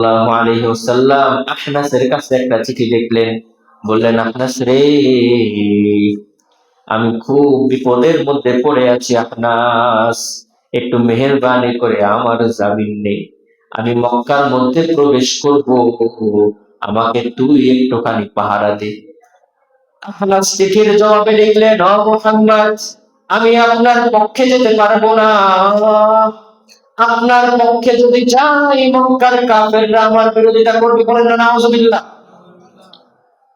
সাল্লাল্লাহু আলাইহি ওয়াসাল্লাম আহনাসের কাছে একটা চিঠি লিখলেন। বললেন, আহনাস রে, আমি খুব বিপদের মধ্যে পড়ে আছি আহনাস, একটু মেহেরবানি করে আমার জামিন নেই। আমি মক্কার মধ্যে প্রবেশ করব, আমাকে তুই একটুখানি পাহারা দে। আহনাস চিঠির জবাবে লিখলেন, ও মুহাম্মদ, আমি আপনার পক্ষে যেতে পারবো না। আপনার পক্ষে যদি যাই, মক্কার কাফেররা আমার বিরোধিতা করবে। বলেন না নাউজুবিল্লাহ।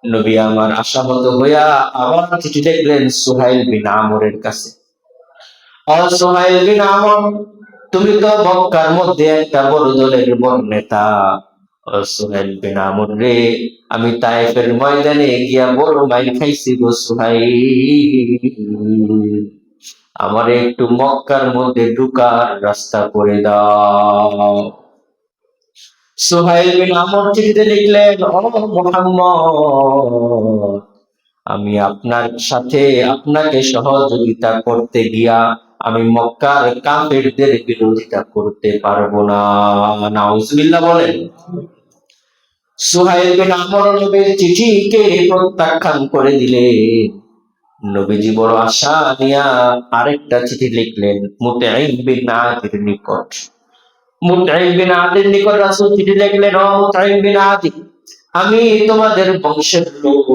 নবী আমার আশাহত হইয়া আবার চিঠি লিখলেন সুহাইল বিন আমরের কাছে। ও সুহাইল বিন আমর, তুমি তো মক্কার মধ্যে একটা বড় দলের বড় নেতা। ও সুহাইল বিন আমর রে, আমি তায়েফের ময়দানে গিয়া বড় মাইর খাইছি গো সুহাইল, আমারে একটু মক্কার মধ্যে ঢুকার রাস্তা করে দাও। সুহাইল বিন আমর চিঠিতে লিখলেন, ও মুহাম্মদ, আমি আপনার সাথে আপনাকে সহযোগিতা করতে গিয়া আমি মক্কার কাফেরদের বিরোধিতা করতে পারবো না। নাউজুবিল্লাহ বলেন। সুহাইল বিন আমর নবীর চিঠিকে প্রত্যাখ্যান করে দিলেন। নবীজি বড় আশা নিয়া আরেকটা চিঠি লিখলেন মুতাইম বিন আদির নিকট। মুতাইম বিন আদির নিকট রাসূল চিঠি লিখলেন, ও মুতাইম বিন আদি, আমি তোমাদের বংশের লোক,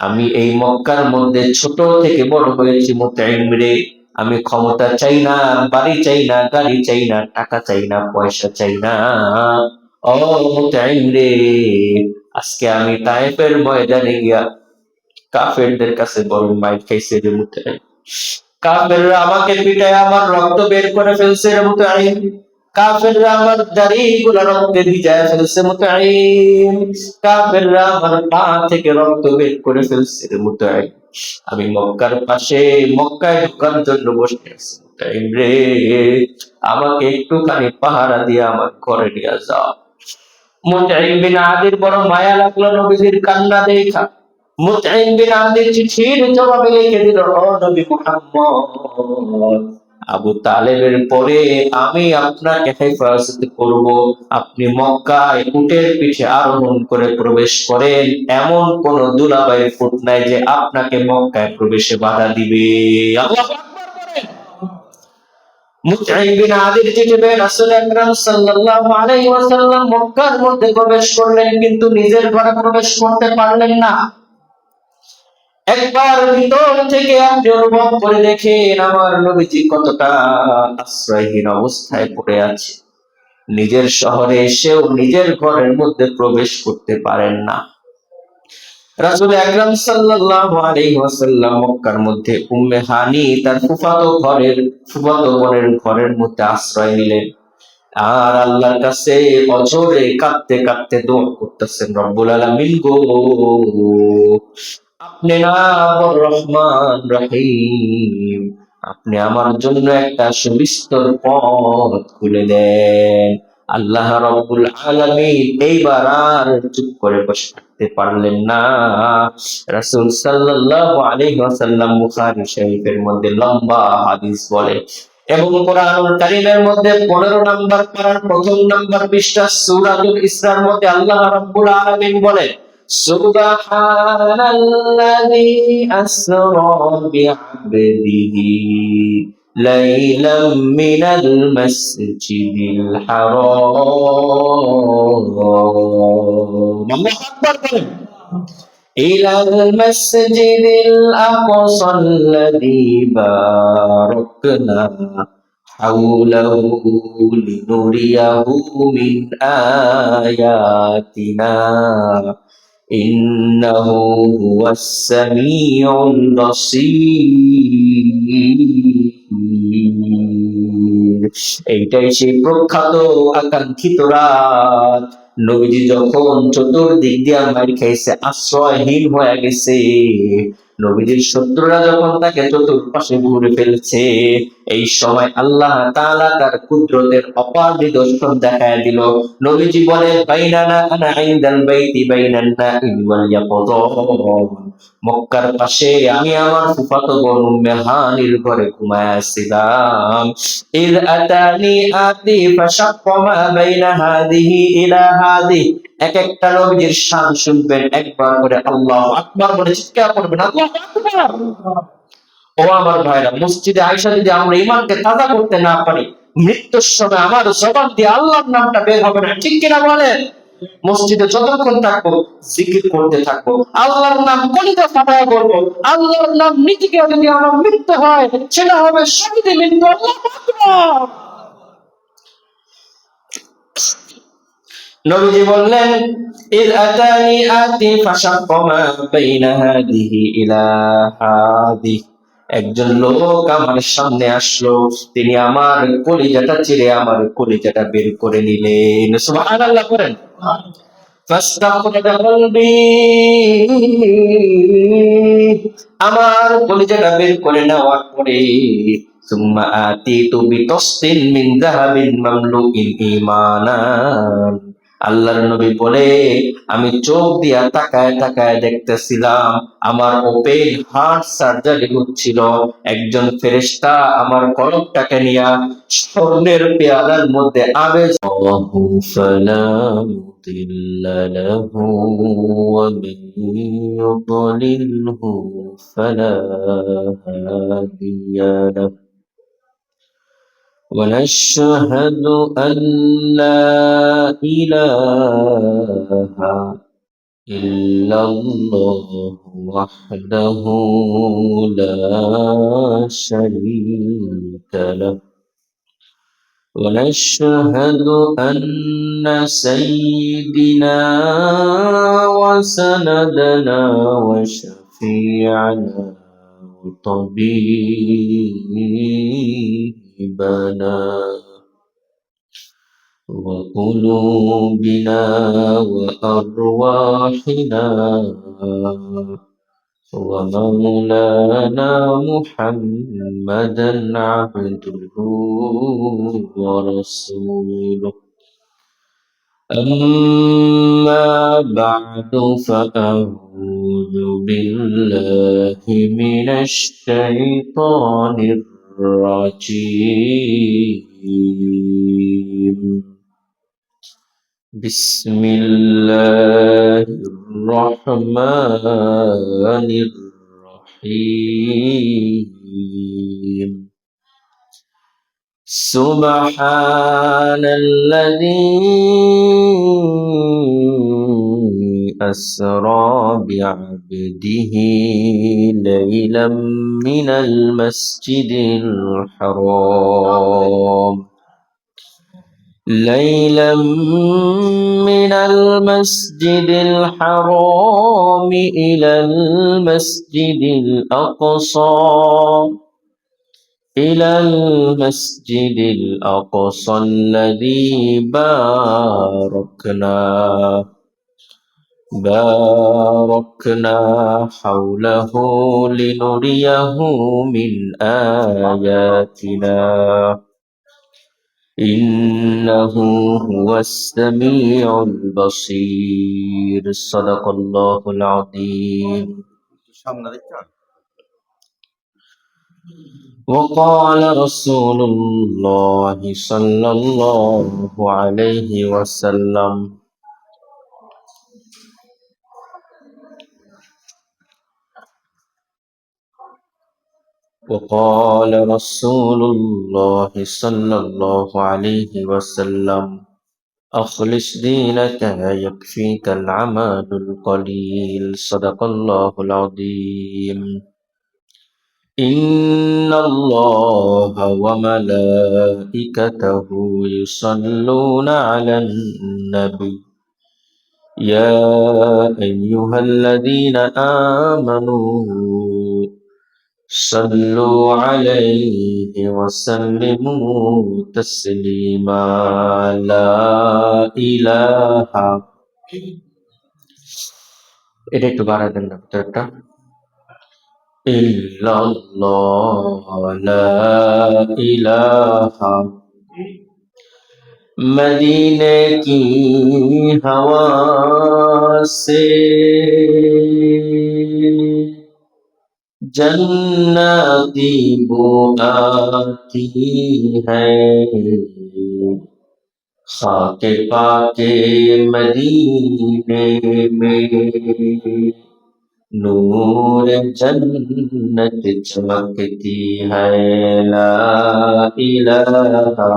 আমি এই মক্কার মধ্যে ছোট থেকে বড় হয়েছি মুতাইম রে। আমি ক্ষমতা চাই না, বাড়ি চাই না, গাড়ি চাই না, টাকা চাই না, পয়সা চাই না। ও মুতাইম রে, আজকে আমি তায়েফের ময়দানে গিয়া কাফেরদের কাছে বড় মাইর খাইছে রে মুতাইম। কাফেররা আমাকে পিটায় আমার রক্ত বের করে ফেলছে রে মুতাইম। কাফেররা আমার দাড়িগুলো রক্তে ভিজায় ফেলছে মুতাইম। কাফেররা আমার পা থেকে রক্ত বের করে ফেলছে রে মুতাইম। আমি মক্কার পাশে মক্কায় ঢোকার জন্য বসে আছি মুতাইম রে, আমাকে একটুখানি পাহারা দিয়ে আমার ঘরে নিয়ে যাও। মুতাইম বিন আদির বড় মায়া লাগলো নবীজির কান্না দেখা। মুতাইম বিন আদির চিঠির জবাবে লিখে দিল, ও নবী মুহাম্মদ, আবু তালেবের পরে আমি আপনাকে হেফাজত করব। আপনি মক্কায় উটের পিঠে আরোহণ করে প্রবেশ করেন, এমন কোন দুলাভাইয়ের ফুট নাই যে আপনাকে মক্কায় প্রবেশে বাধা দিবে। আল্লাহু আকবার বলেন। মুতাইম বিন আদির চিঠি পেয়ে রাসূল আকরাম সাল্লাল্লাহু আলাইহি ওয়াসাল্লাম মক্কার মধ্যে প্রবেশ করলেন, কিন্তু নিজের ঘরে প্রবেশ করতে পারলেন না। একবার ভিতর থেকে আপনি অনুভব করে দেখেন আমার নবীজি কতটা আশ্রয়হীন অবস্থায় পড়ে আছে। নিজের শহরে এসেও নিজের ঘরের মধ্যে প্রবেশ করতে পারেন না। রাসূল আকরাম সাল্লাল্লাহু আলাইহি ওয়াসাল্লাম মক্কার মধ্যে উম্মে হানি তার ফুফাতো বোনের ঘরের মধ্যে আশ্রয় নিলেন। আর আল্লাহর কাছে অঝরে কাঁদতে কাঁদতে দোয়া করতেছেন, রব্বুল আলামিন গো, আপনি না বড় রহমান রহিম, আপনি আমার জন্য একটা সুবিস্তর পথ খুলে দেন। আল্লাহ রব্বুল আলামিন এইবার আর চুপ করে বসে থাকতে পারলেন না। রাসূল সাল্লাল্লাহু আলাইহি ওয়াসাল্লাম বুখারী শরীফের মধ্যে লম্বা হাদিস বলে এবং কোরআনুল কারীমের মধ্যে 15 নম্বর পারার প্রথম নম্বর পৃষ্ঠা সূরাতুল ইসরার মধ্যে আল্লাহ রাব্বুল আলামিন বলেন, সুবহানাল্লাযী আসরা বি'আবদিহি লাইলাম মিনাল মাসজিদিল হারাম, আল্লাহু আকবার বলেন, ইলাল মাসজিদিল আকসাল্লাযী বারাকনা হাওলাহু লিনুরিয়াহু মিন আয়াতিনা ইন্নাহু হুয়াস সামিউল বাসীর। এইটাই সেই প্রখ্যাত আকাঙ্ক্ষিত রাত। নবীজি যখন চতুর্দিক দিয়ে মার খাইছে, আশ্রয়হীন হয়ে গেছে, নবীজির শত্রুরা যখন তাকে চতুর্পাশে ঘুরে ফেলছে, এই সময় আল্লাহ তাআলা তার কুদরতের অপার নিদর্শন দেখায় দিল। নবীজি বলে, বাইনানা আনা ইনদাল বাইতি বাইনান নাইম ওয়াল ইয়াকযান। মক্কার পাশে আমি আমার ফুফাতো বোন উম্মে হানির ঘরে ঘুমায় আছিলাম। ইয আতানি আতি ফাশাক্কা মা বাইনা হাদিহি ইলা হাদিহি। এক একটা নবীজির শান শুনবেন, একবার করে আল্লাহু আকবার বলে চিৎকার করবেন, আল্লাহু আকবার। ও আমার ভাইরা, মসজিদে আয়েশা যদি আমরা ইমানকে তাজা করতে না পারি, মৃত্যুর সময় আমার জবান দিয়ে আল্লাহর নামটা বের হবে না, ঠিক কিনা বলেন? মসজিদে যতক্ষণ থাকবো জিকির করতে থাকবো, আল্লাহর নাম কলিজা ফাটায় বলবো। আল্লাহর নাম নীতিকে যদি আমার মৃত্যু হয়, সেটা হবে শহীদে মৃত্যু। আল্লাহু আকবার। নবীজি বললেন, ইয আতানি আতি ফাশাক্কা মা বাইনা হাদিহি ইলা হাদিহি। একজন লোক আমার সামনে আসলো, তিনি আমার কলিজাটা চিরে আমার কলিজাটা বের করে নিলেন। সুবহানাল্লাহ করেন। ফাস্তাখরাজা কলবি, আমার কলিজাটা বের করে নেওয়ার পরে সুম্মা আতিতু বিতাসতিন মিন যাহাবিন মামলুইন ঈমানান। আল্লাহর নবী বলে, আমি চোখ দিয়া তাকায় তাকায় দেখতেছিলাম আমার ওপেন হার্ট সার্জারি হচ্ছিল। একজন ফেরেশতা আমার কলবটাকে নিয়া স্বর্ণের পেয়ালার মধ্যে আবেজ ফালা মুদিল্লা লাহু ওয়া মান ইউদ্লিলহু ফালা হাদিয়া লাহু। ونشهد أن لا إله إلا الله وحده لا شريك له. ونشهد أن سيدنا وسندنا وشفيعنا وطبيبنا وقلوبنا وأرواحنا ومولانا محمدا عبده ورسوله. أما بعد فأعوذ بالله من الشيطان الرجيم. بسم الله الرحمن الرحيم. سبحان الذي أسرى بعبده ليلا من المسجد الحرام إلى المسجد الأقصى الذي باركنا حوله لنريه من آياتنا إنه هو السميع البصير. صدق الله العظيم. وقال رسول الله صلى الله عليه وسلم وقال رسول الله صلى الله عليه وسلم أخلص دينك يكفيك العمل القليل. صدق الله العظيم. إن الله وملائكته يصلون على النبي يا أيها الذين آمنوا صلوا عليه وسلموا تسليما. لا إله এটা একটু বাড়ায় দেন না ভিতরটা। इल्लल्लाह ला इलाहा मदीने की हवा से जन्नती बू आती है खाके पाके मदीने में नूर जन्नत चमकती है ला इलाहा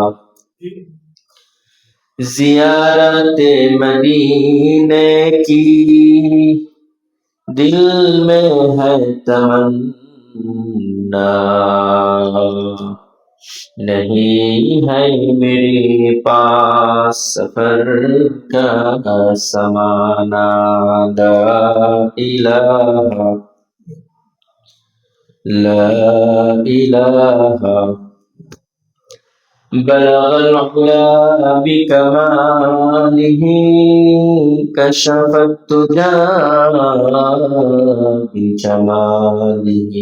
जियारत मदीने की दिल में है तमन्ना नहीं है मेरे पास सफर का समाना ला इलाहा ला इलाहा بلغ العلا بكماله كشف الدجى بجماله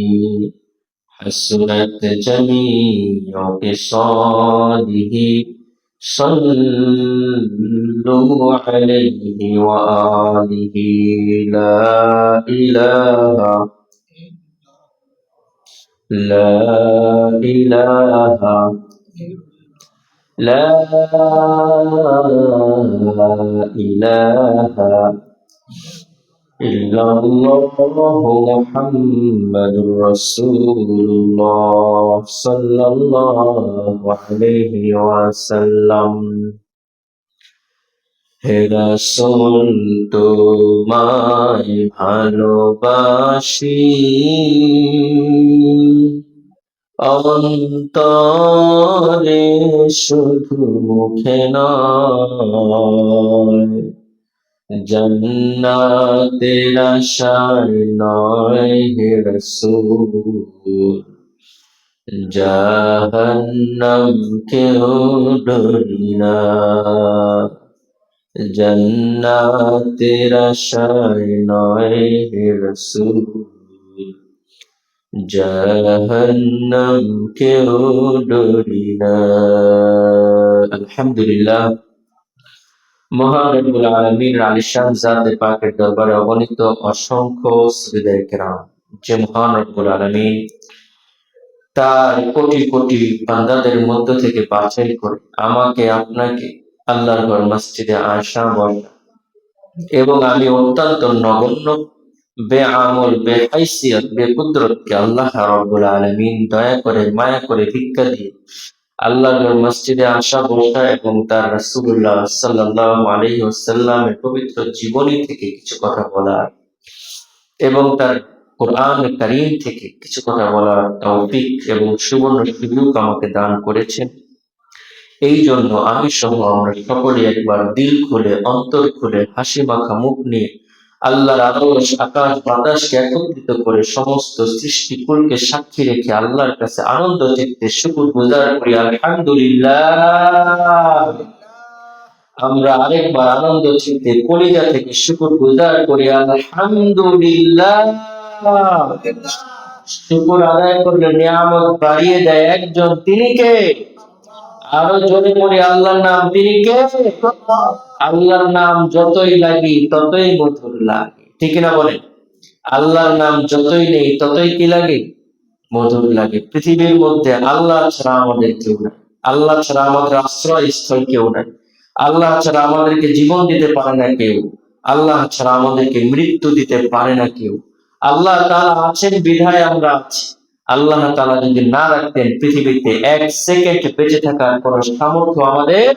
حسنت جميع خصاله صلوا عليه وآله لا إله لا إله لا إله إلا الله محمد رسول الله صلى الله عليه وسلم হে রাসূল তোমায় ভালোবাসি অন্তরে শুধু মুখে নয় জান্নাতের আশায় নয় হে রাসূল জাহান্নাম কেউ ডরি না জান্নাতের আশায় নয় হে রাসূল জাহান্নাম কেউ ডরি না। আলহামদুলিল্লাহ, মহান রব্বুল আলামিনের আলিশান জাতে পাকের দরবারে অগণিত অসংখ্য সুজদায়ে কেরাম, যে মহান রব্বুল আলামিন তার কোটি কোটি বান্দাদের মধ্য থেকে বাছাই করে আমাকে আপনাকে আল্লাহর ঘর মসজিদে আয়েশা বসা এবং আমি অত্যন্ত নগণ্য বেআমল বেহাইসিয়ত বেকুদরতকে আল্লাহ রাব্বুল আলামিন দয়া করে মায়া করে ভিক্ষা দিয়ে আল্লাহর মসজিদে আসা বসা এবং তার রাসূলুল্লাহ সাল্লাল্লাহু আলাইহি ওয়াসাল্লামের পবিত্র জীবনী থেকে কিছু কথা বলার এবং তার কোরআন কারীম থেকে কিছু কথা বলার তৌফিক এবং সুবর্ণ সুযোগ আমাকে দান করেছেন। এই জন্য আমি সহ আমরা সকলে একবার দিল খুলে অন্তর খুলে হাসি মাখা মুখ নিয়ে আল্লাহর আরশ আকাশ বাতাসকে একত্রিত করে সমস্ত সৃষ্টিকুলকে সাক্ষী রেখে আল্লাহর কাছে আনন্দ চিত্তে শুকর গুজার করি আলহামদুলিল্লাহ। আমরা আরেকবার আনন্দ চিত্তে কলিজা থেকে শুকর গুজার করি আলহামদুলিল্লাহ। শুকর আদায় করলে নিয়ামত বাড়িয়ে দেয় একজন, তিনি কে? আরো জোরে বলি আল্লাহর নাম, তিনি কে? আল্লাহর নাম যতই লাগি ততই মধুর লাগে, ঠিক না বলেন? আল্লাহর নাম যতই নেই ততই কি লাগে? মধুর লাগে। পৃথিবীর মধ্যে আল্লাহ ছাড়া আমাদের কেউ নাই, আল্লাহ ছাড়া আমাদের আশ্রয় স্থল কেউ নাই, আল্লাহ ছাড়া আমাদেরকে জীবন দিতে পারে না কেউ, আল্লাহ ছাড়া আমাদেরকে মৃত্যু দিতে পারে না কেউ। আল্লাহ তাআলা আছেন বিধায় আমরা আছি। আল্লাহ তাআলা যদি না রাখতেন পৃথিবীতে এক সেকেন্ড বেঁচে থাকার কোনো সামর্থ্য আমাদের,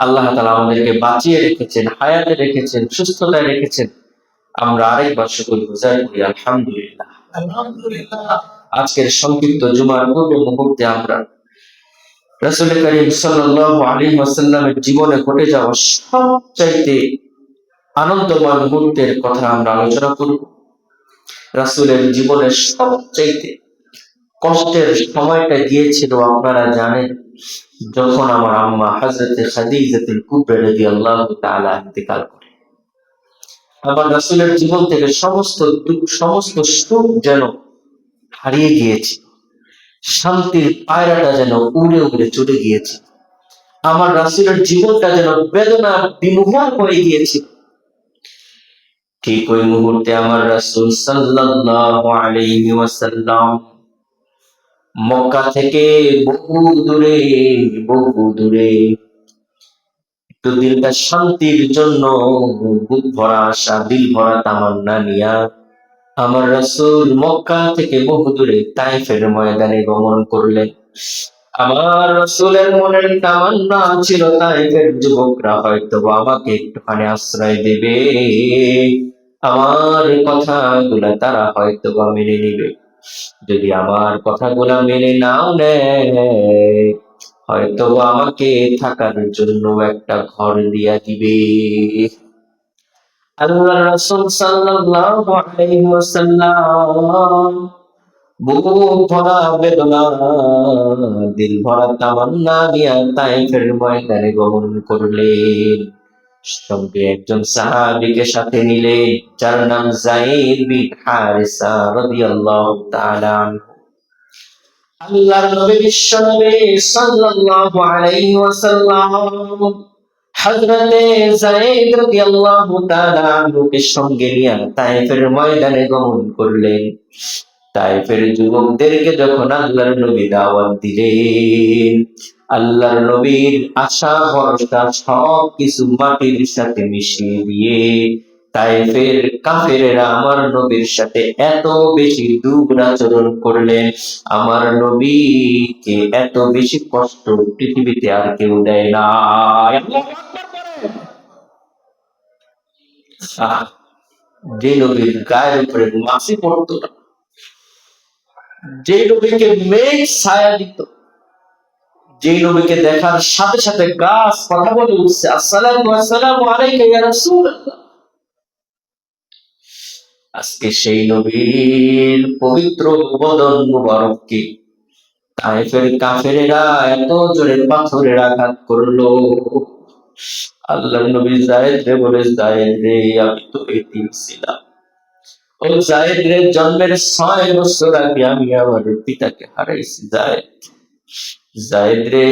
আল্লাহ তাআলা আমাদেরকে বাঁচিয়ে রেখেছেন, হায়াতে রেখেছেন, সুস্থতায় রেখেছেন। আমরা আরেকবার শুকর গুজার করি আলহামদুলিল্লাহ। আজকের সংক্ষিপ্ত জুমার পূর্ব মুহূর্তে আমরা রাসূল করিম সাল্লাল্লাহু আলাইহি ওয়াসাল্লামের জীবনে ঘটে যাওয়া সবচাইতে আনন্দময় মুহূর্তের কথা আমরা আলোচনা করব। রাসূলের জীবনের সবচাইতে কষ্টের সময়টা গিয়েছিল আপনারা জানেন, যখন আমার আম্মা হযরতে খাদিজাতুল কুবরা রাদিয়াল্লাহু তাআলা ইন্তেকাল করে। আমার রাসূলের জীবন থেকে সমস্ত দুঃখ, সমস্ত সুখ যেন হারিয়ে গিয়েছে। শান্তির পায়রাটা যেন উড়ে উড়ে চলে গিয়েছে। আমার রাসূলের জীবনটা যেন বেদনা বিমূঢ় হয়ে গিয়েছে। ঠিক ওই মুহূর্তে আমার রাসূল সাল্লাল্লাহু আলাইহি ওয়াসাল্লাম মক্কা থেকে বহু দূরে, বহু দূরে একটু দিলটা শান্তির জন্য বুক ভরা আশা, দিল ভরা তামান্না নিয়া আমার রাসূল মক্কা থেকে বহু দূরে তায়েফের ময়দানে গমন করলেন। আমার রাসূলের মনের তামান্না ছিল তায়েফের যুবকরা হয়তো আমাকে একটুখানি আশ্রয় দেবে, আমার কথাগুলা তারা হয়তো বা মেনে নিবে। যদি আমার কথাগুলা মেনে নাও নেয়, হয়তো বা আমাকে থাকার জন্য একটা ঘর দিয়া দিবে। আল্লাহ রাসূল সাল্লাল্লাহু আলাইহি ওয়াসাল্লাম বুক ভরা বেদনা, দিল ভরা তামান্না নিয়ে তায়েফের ময়দানে গমন করলেন। সঙ্গে একজন সাহাবীকে সাথে নিলেন, যার নাম যায়েদ বিন হারিসা রাদিয়াল্লাহু তাআলা আনহু। আল্লাহর নবী বিশ্বনবী সাল্লাল্লাহু আলাইহি ওয়াসাল্লাম হযরতে যায়েদ রাদিয়াল্লাহু তাআলা আনহুকে সঙ্গে নিয়ে তায়েফের ময়দানে গমন করলেন। তায়েফের যুবকদেরকে যখন আল্লাহর নবী দাওয়াত দিলেন, আল্লাহর নবীর আশা ভরসা সব কিছু মাটির সাথে মিশিয়ে দিয়ে তায়েফের কাফেরেরা আমার নবীর সাথে এত বেশি দুরাচরণ করলেন, আমার নবীকে এত বেশি কষ্ট পৃথিবীতে আর কেউ দেয় না। যে নবীর গায়ের উপরে মাছি পড়তো না, যে নবীকে মেঘ ছায়া দিত, যে নবীকে দেখার সাথে সাথে গাছ কথা বলে উঠছে, আসসালামু আসসালামু আলাইকা ইয়া রাসূলুল্লাহ। আজকে সেই নবীর পবিত্র বদন মুবারককে তায়েফের কাফেরেরা এত জোরে পাথরের আঘাত করলো। আল্লাহর নবী যায়েদ রে বলে, যায়েদ রে আমি তো এতিম ছিলাম, ও যায়েদ রে জন্মের 6 বছর আগে আমি আমার পিতাকে হারাইছি। যায়েদ রে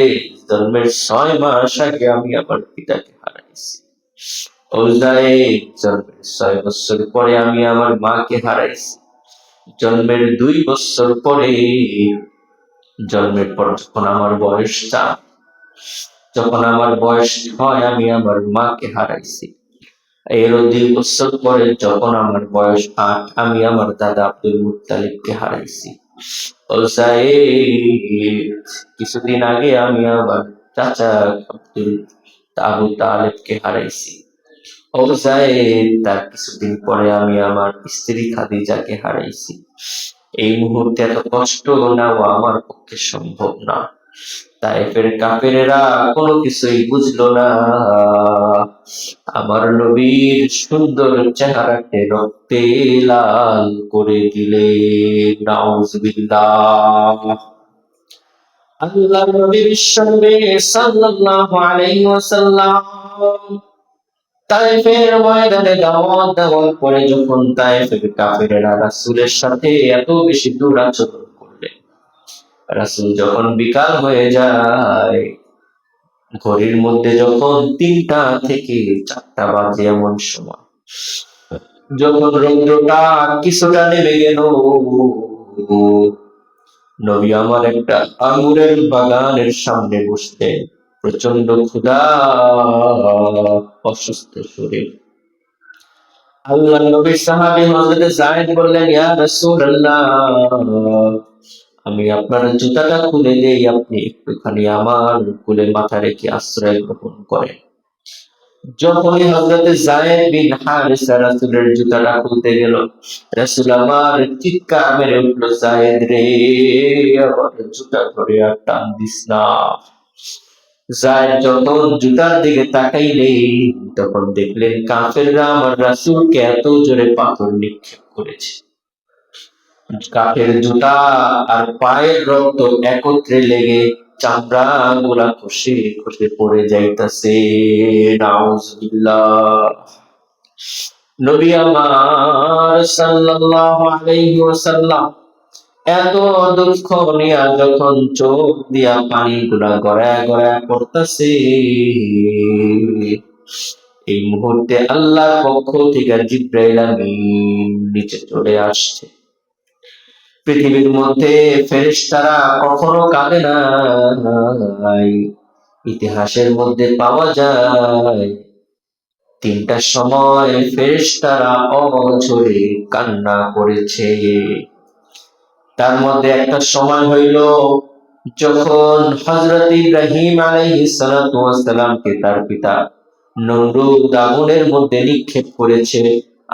জন্মের 6 মাস আগে আমি আমার পিতাকে হারাইছি। ও যায়েদ জন্মের 6 বছর পরে আমি আমার মাকে হারাইছি। জন্মের 2 বছর পরে, জন্মের পর যখন আমার বয়স 4, যখন আমার বয়স 6 আমি আমার মাকে হারাইছি। এরও 2 বছর পরে যখন আমার বয়স 8 আমি আমার দাদা আব্দুল মুত্তালিবকে হারাইছি। ও যায়েদ কিছুদিন আগে আমি আমার চাচা আব্দুল আবু তালেবকে হারাইছি। ও যায়েদ তার কিছুদিন পরে আমি আমার স্ত্রী খাদিজাকে হারাইছি। এই মুহূর্তে এত কষ্ট নেওয়া আমার পক্ষে সম্ভব না। তায়েফের কাফেরেরা কোনো কিছুই বুঝলো না। আমার নবীর সুন্দর চেহারাকে রক্তে লাল করে দিলেন। নাউজুবিল্লাহ। আল্লাহর নবী বিশ্বনবী সাল্লাল্লাহু আলাইহি ওয়াসাল্লাম তায়েফের ময়দানে দাওয়াত দেওয়ার পরে যখন তায়েফের কাফেরেরা রাসূলের সাথে এত বেশি দুরাচরণ করলেন, রাসূল যখন বিকাল হয়ে যায়, ঘড়ির মধ্যে যখন 3টা থেকে 4টা বাজে এমন সময়, যখন রৌদ্রটা কিছুটা নেমে গেল, নবী আমার একটা আঙ্গুরের বাগানের সামনে বসতেন। প্রচন্ড ক্ষুধা, অসুস্থ শরীর। আল্লাহর নবীর সাহাবী হযরত যায়েদ বললেন, ইয়া রাসূলুল্লাহ, আমি আপনার জুতাটা খুলে দেই, আপনি একটুখানি আমার কোলে মাথা রেখে আশ্রয় গ্রহণ করেন। যখনই হযরত যায়েদ বিন হারিসা রাসূলের জুতাটা খুলতে গেল, রাসূল আমার চিৎকার মেরে উঠল, যায়েদ রে আমার জুতা ধরে আর টান দিস না। যায়েদ যখন জুতার দিকে তাকাইলেন, তখন দেখলেন কাফেররা আমার রাসূলকে এত জোরে পাথর নিক্ষেপ করেছে। কাঠের জুতা আর পায়ের রক্ত একত্রে লেগে চামড়া গুলা খসে খসে পড়ে যাইতাছে। নাউজুবিল্লাহ। নবী আমার সাল্লাল্লাহু আলাইহি ওয়াসাল্লাম এত দুঃখ নিয়া যখন চোখ দিয়া পানি গুলা গড়ায় গড়ায় পড়তেছে, এই মুহূর্তে আল্লাহর পক্ষ থেকে জিব্রাইল আমিন নিচে চলে আসছে। পৃথিবীর মধ্যে ফেরেশতারা কখনো কাঁদে নাই। ইতিহাসের মধ্যে পাওয়া যায় তিনটা সময় ফেরেশতারা অঝরে কান্না করেছে। তার মধ্যে একটা সময় হইল যখন হযরত ইব্রাহিম আলাইহিস সালাতু ওয়াস সালামকে তার পিতা নমরুদ আগুনের মধ্যে নিক্ষেপ করেছে।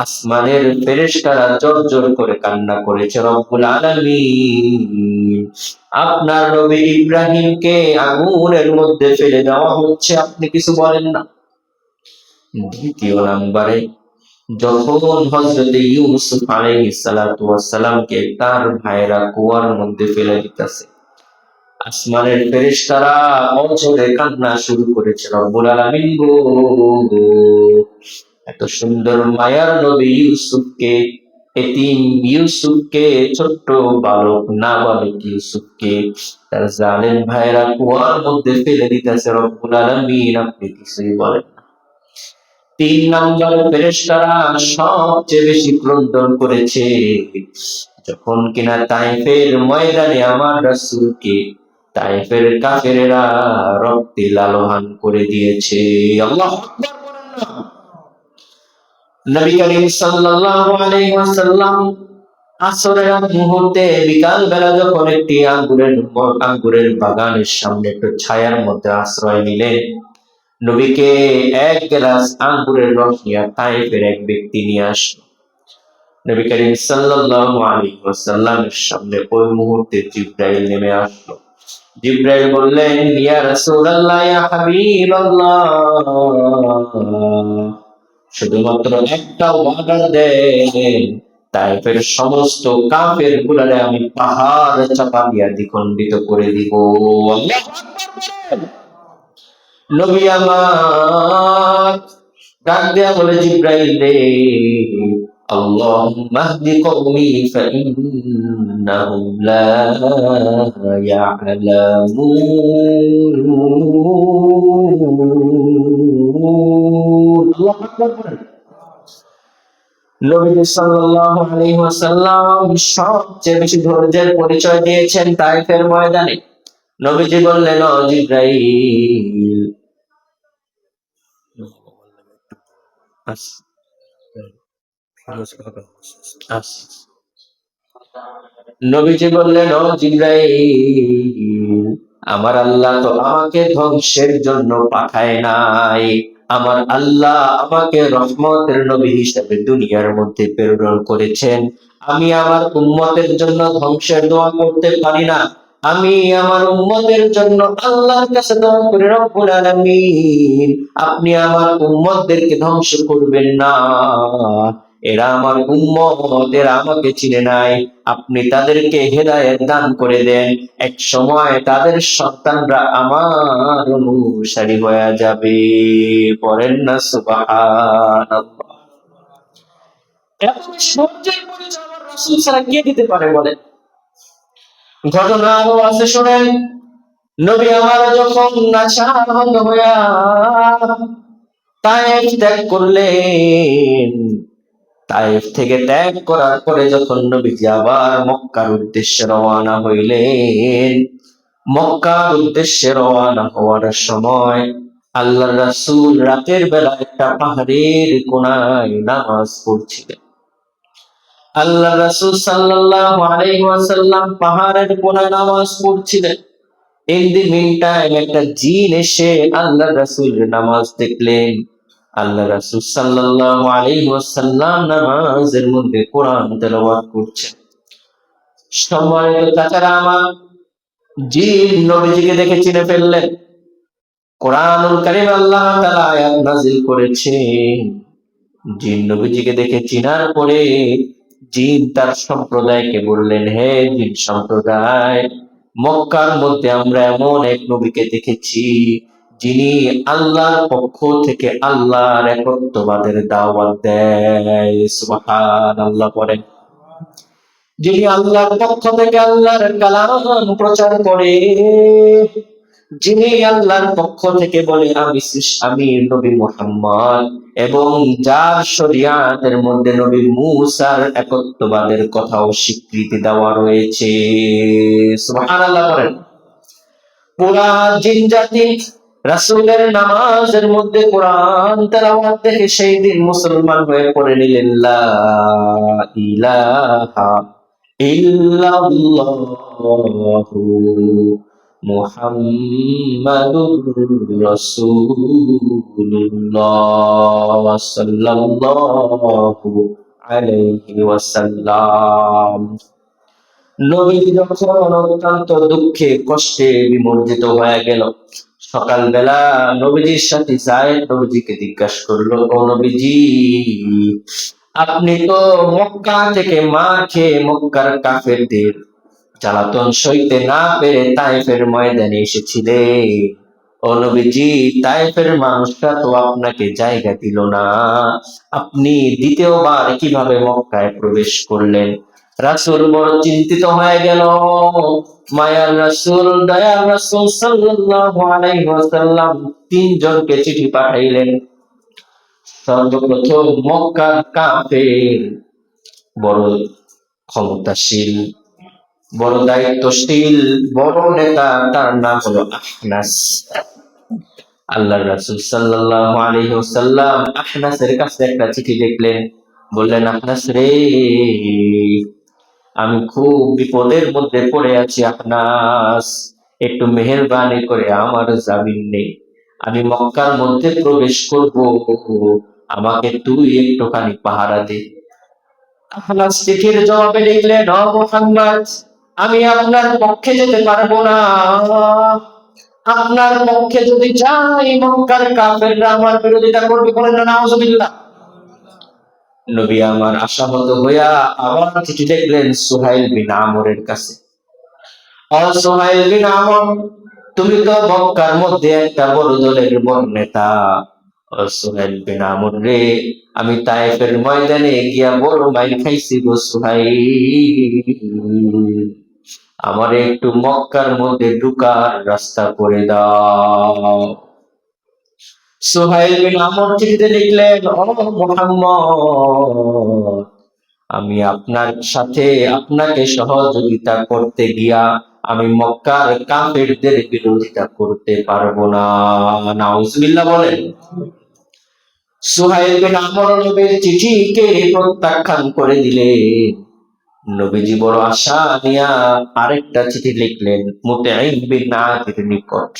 আসমানের ফেরেশতারা জোর করে কান্না করেছে, রব্বুল আলামিন আপনার নবী ইব্রাহিমকে আগুনের মধ্যে ফেলে দেওয়া হচ্ছে, আপনি কিছু বলেন না। দ্বিতীয় নম্বরে যখন হযরত ইউসুফ আলাইহিস সালাতু ওয়াস সালামকে তার ভাইরা কুয়ার মধ্যে ফেলে দিতেছে, আসমানের ফেরেশতারা অঝরে কান্না শুরু করেছে, রব্বুল আলামিন গো, এত সুন্দর মায়ার নবী ইউসুফকে, এতিম ইউসুফকে, ছোট্ট বালক নাবালক ইউসুফকে তার জালেম ভাইরা কুয়ার মধ্যে ফেলে দিতেছে, রব্বুল আলামিন আপনি কিছুই বলেন না। তিন নম্বর ফেরেশতারা সবচেয়ে বেশি ক্রন্দন করেছে যখন কিনা তাইফের ময়দানে আমার রাসূলকে তাইফের কাফেরেরা রক্তে লালহান করে দিয়েছে। আল্লাহু আকবার বলেন না। নবী করিম সাল্লাল্লাহু আলাইহি ওয়াসাল্লাম আসরের মুহূর্তে বিকাল বেলা যখন একটি আঙ্গুরের বাগানের সামনে একটু ছায়ার মধ্যে আশ্রয় নিলেন, নবীকে এক গ্লাস আঙ্গুরের রস নিয়ে তাইফের এক ব্যক্তি নিয়ে আসলো। নবী করিম সাল্লাল্লাহু আলাইহি ওয়াসাল্লামের সামনে ওই মুহূর্তে জিবরাইল নেমে আসলো। জিবরাইল বললেন, ইয়া রাসূলুল্লাহ, ইয়া হাবিবাল্লাহ, শুধুমাত্র একটা ওয়াদা দেন, তাইফের সমস্ত কাফের গুলারে আমি পাহাড় চাপা দিয়া দ্বিখণ্ডিত করে দিব। আল্লাহু আকবার। নবী আমার ডাক দেয়া বলে, জিবরাইল রে, আল্লাহুম্মা হদি কওমি ফাইন্নাহুম লা ইয়ালামুন। আল্লাহু আকবার বলেন। নবী সাল্লাল্লাহু আলাইহি ওয়াসাল্লাম সবচেয়ে বেশি ধৈর্যের পরিচয় দিয়েছেন তাইফের ময়দানে। নবীজি বললেন, ও জিবরাইল, নবীজি বললেন, ও জিবরাইল, আমার আল্লাহ তো আমাকে ধ্বংসের জন্য পাঠায় নাই, আমার আল্লাহ আমাকে রহমতের নবী হিসেবে দুনিয়ার মধ্যে প্রেরণ করেছেন। আমি আমার উম্মতের জন্য ধ্বংসের দোয়া করতে পারি না, আমি আমার উম্মতের জন্য আল্লাহর কাছে দোয়া করি, রব্বুল আলামিন আপনি আমার উম্মতদেরকে ধ্বংস করবেন না, এরা আমার উম্মত, এরা আমাকে চিনে নাই, আপনি তাদেরকে হেদায়েত দান করে দেন, এক সময় তাদের সন্তানরা আমার অনুসারী হয়ে যাবে। পড়েন না সুবহানাল্লাহ। এত বেশি ধৈর্যের পরিচয় আমার রাসূল ছাড়া কে দিতে পারে বলেন? ঘটনা আরো আছে, শোনেন। নবী আমার যখন নাছাড় হইয়া তায়েফ ত্যাগ করলেন, তায়েফ থেকে ত্যাগ করার পরে যখন নবীজি আবার মক্কার উদ্দেশ্যে রওনা হইলেন, মক্কার উদ্দেশ্যে রওনা হওয়ার সময় আল্লাহর রাসূল রাতের বেলা একটা পাহাড়ের কোণায় নামাজ পড়ছিলেন। আল্লাহর রাসূল সাল্লাল্লাহু আলাইহি ওয়াসাল্লাম পাহাড়ের কোণায় নামাজ পড়ছিলেন। ইন দি মিন টাইম একটা জিন এসে আল্লাহর রাসূলের নামাজ দেখলেন। আল্লাহ রাসূল সাল্লাল্লাহু আলাইহি ওয়াসাল্লাম নামাজের মধ্যে কোরআন তেলাওয়াত করছেন। সম্মানিত চাচারা আমার, জিন নবীজিকে দেখে চিনে ফেললেন। কোরআনুল কারীম আল্লাহ তাআলা আয়াত নাযিল করেছেন। জিন নবীজিকে দেখে চিনার পরে জিন তার সম্প্রদায়কে বললেন, হে জিন সম্প্রদায়, মক্কার মধ্যে আমরা এমন এক নবীকে দেখেছি যিনি আল্লাহর পক্ষ থেকে আল্লাহর একত্ববাদের দাওয়াত দেয়, সুবহানাল্লাহ পড়েন। যিনি আল্লাহর পক্ষ থেকে আল্লাহর কালাম প্রচার করে, যিনি আল্লাহর পক্ষ থেকে বলে আমি নবী মুহাম্মদ, এবং যার শরিয়াতের মধ্যে নবী মূসার একত্ববাদের কথাও স্বীকৃতি দেওয়া রয়েছে, সুবহানাল্লাহ বলেন। পুরা জিন জাতি রাসূলের নামাজের মধ্যে কোরআন তেলাওয়াত দেখে সেই দিন মুসলমান হয়ে পড়ে নিলেন লা ইলাহা ইল্লাল্লাহু মুহাম্মাদুর রাসূলুল্লাহ সাল্লাল্লাহু আলাইহি ওয়াসাল্লাম। নবীজি যখন অত্যন্ত দুঃখে কষ্টে বিমর্জিত হয়ে গেল, সকালবেলা নবীজির সাথে যায়েদ নবীজিকে জিজ্ঞাসা করলো, ও নবীজি, আপনি তো মক্কা থেকে মার খেয়ে মক্কার কাফেরদের জ্বালাতন সইতে না পেরে তায়েফের ময়দানে এসেছিলেন। ও নবীজি, তায়েফের মানুষরা তো আপনাকে জায়গা দিল না, আপনি দ্বিতীয়বার কিভাবে মক্কায় প্রবেশ করলেন? রাসূল বড় চিন্তিত হয়ে গেল। মায়ার রাসূল, দয়ার রাসূল সাল্লাল্লাহু আলাইহি ওয়াসাল্লাম তিনজনকে চিঠি পাঠাইলেন। সর্বপ্রথম মক্কার কাফের বড় ক্ষমতাশীল, বড় দায়িত্বশীল, বড় নেতা, তার নাম হলো আহনাস। আল্লাহ রাসূল সাল্লাল্লাহু আলাইহি ওয়াসাল্লাম আহনাসের কাছে একটা চিঠি লিখলেন। বললেন, আহনাস রে, আমি খুব বিপদের মধ্যে পড়ে আছি আহনাস, একটু মেহেরবানি করে আমার জামিন নেই, আমি মক্কার মধ্যে প্রবেশ করব, আমাকে তুই একটুখানি পাহারা দে। আহনাস চিঠির জবাবে লিখলেন, ও মুহাম্মদ, আমি আপনার পক্ষে যেতে পারবো না, আপনার পক্ষে যদি যাই মক্কার কাফেররা আমার বিরোধিতা করবে। বলেন না নাউজুবিল্লাহ। নবী আমার আশাহত হইয়া আবার চিঠি লিখলেন সুহাইল বিন আমরের কাছে। ও সুহাইল বিন আমর, তুমি তো মক্কার মধ্যে একটা বড় দলের বড় নেতা। ও সুহাইল বিন আমর রে, আমি তায়েফের ময়দানে গিয়া বড় মাইর খাইছি গো সুহাইল, আমারে একটু মক্কার মধ্যে ঢুকার রাস্তা করে দাও। সুহাইল বিন আমর চিঠিতে লিখলেন, ও মুহাম্মদ, আমি আপনার সাথে আপনাকে সহযোগিতা করতে গিয়া আমি মক্কার কাফেরদের বিরোধিতা করতে পারবো না। নাউজুবিল্লাহ বলেন। সুহাইল বিন আমর নবীর চিঠিকে প্রত্যাখ্যান করে দিলেন। নবীজি বড় আশা নিয়া আরেকটা চিঠি লিখলেন মুতাইম বিন আদির নিকট।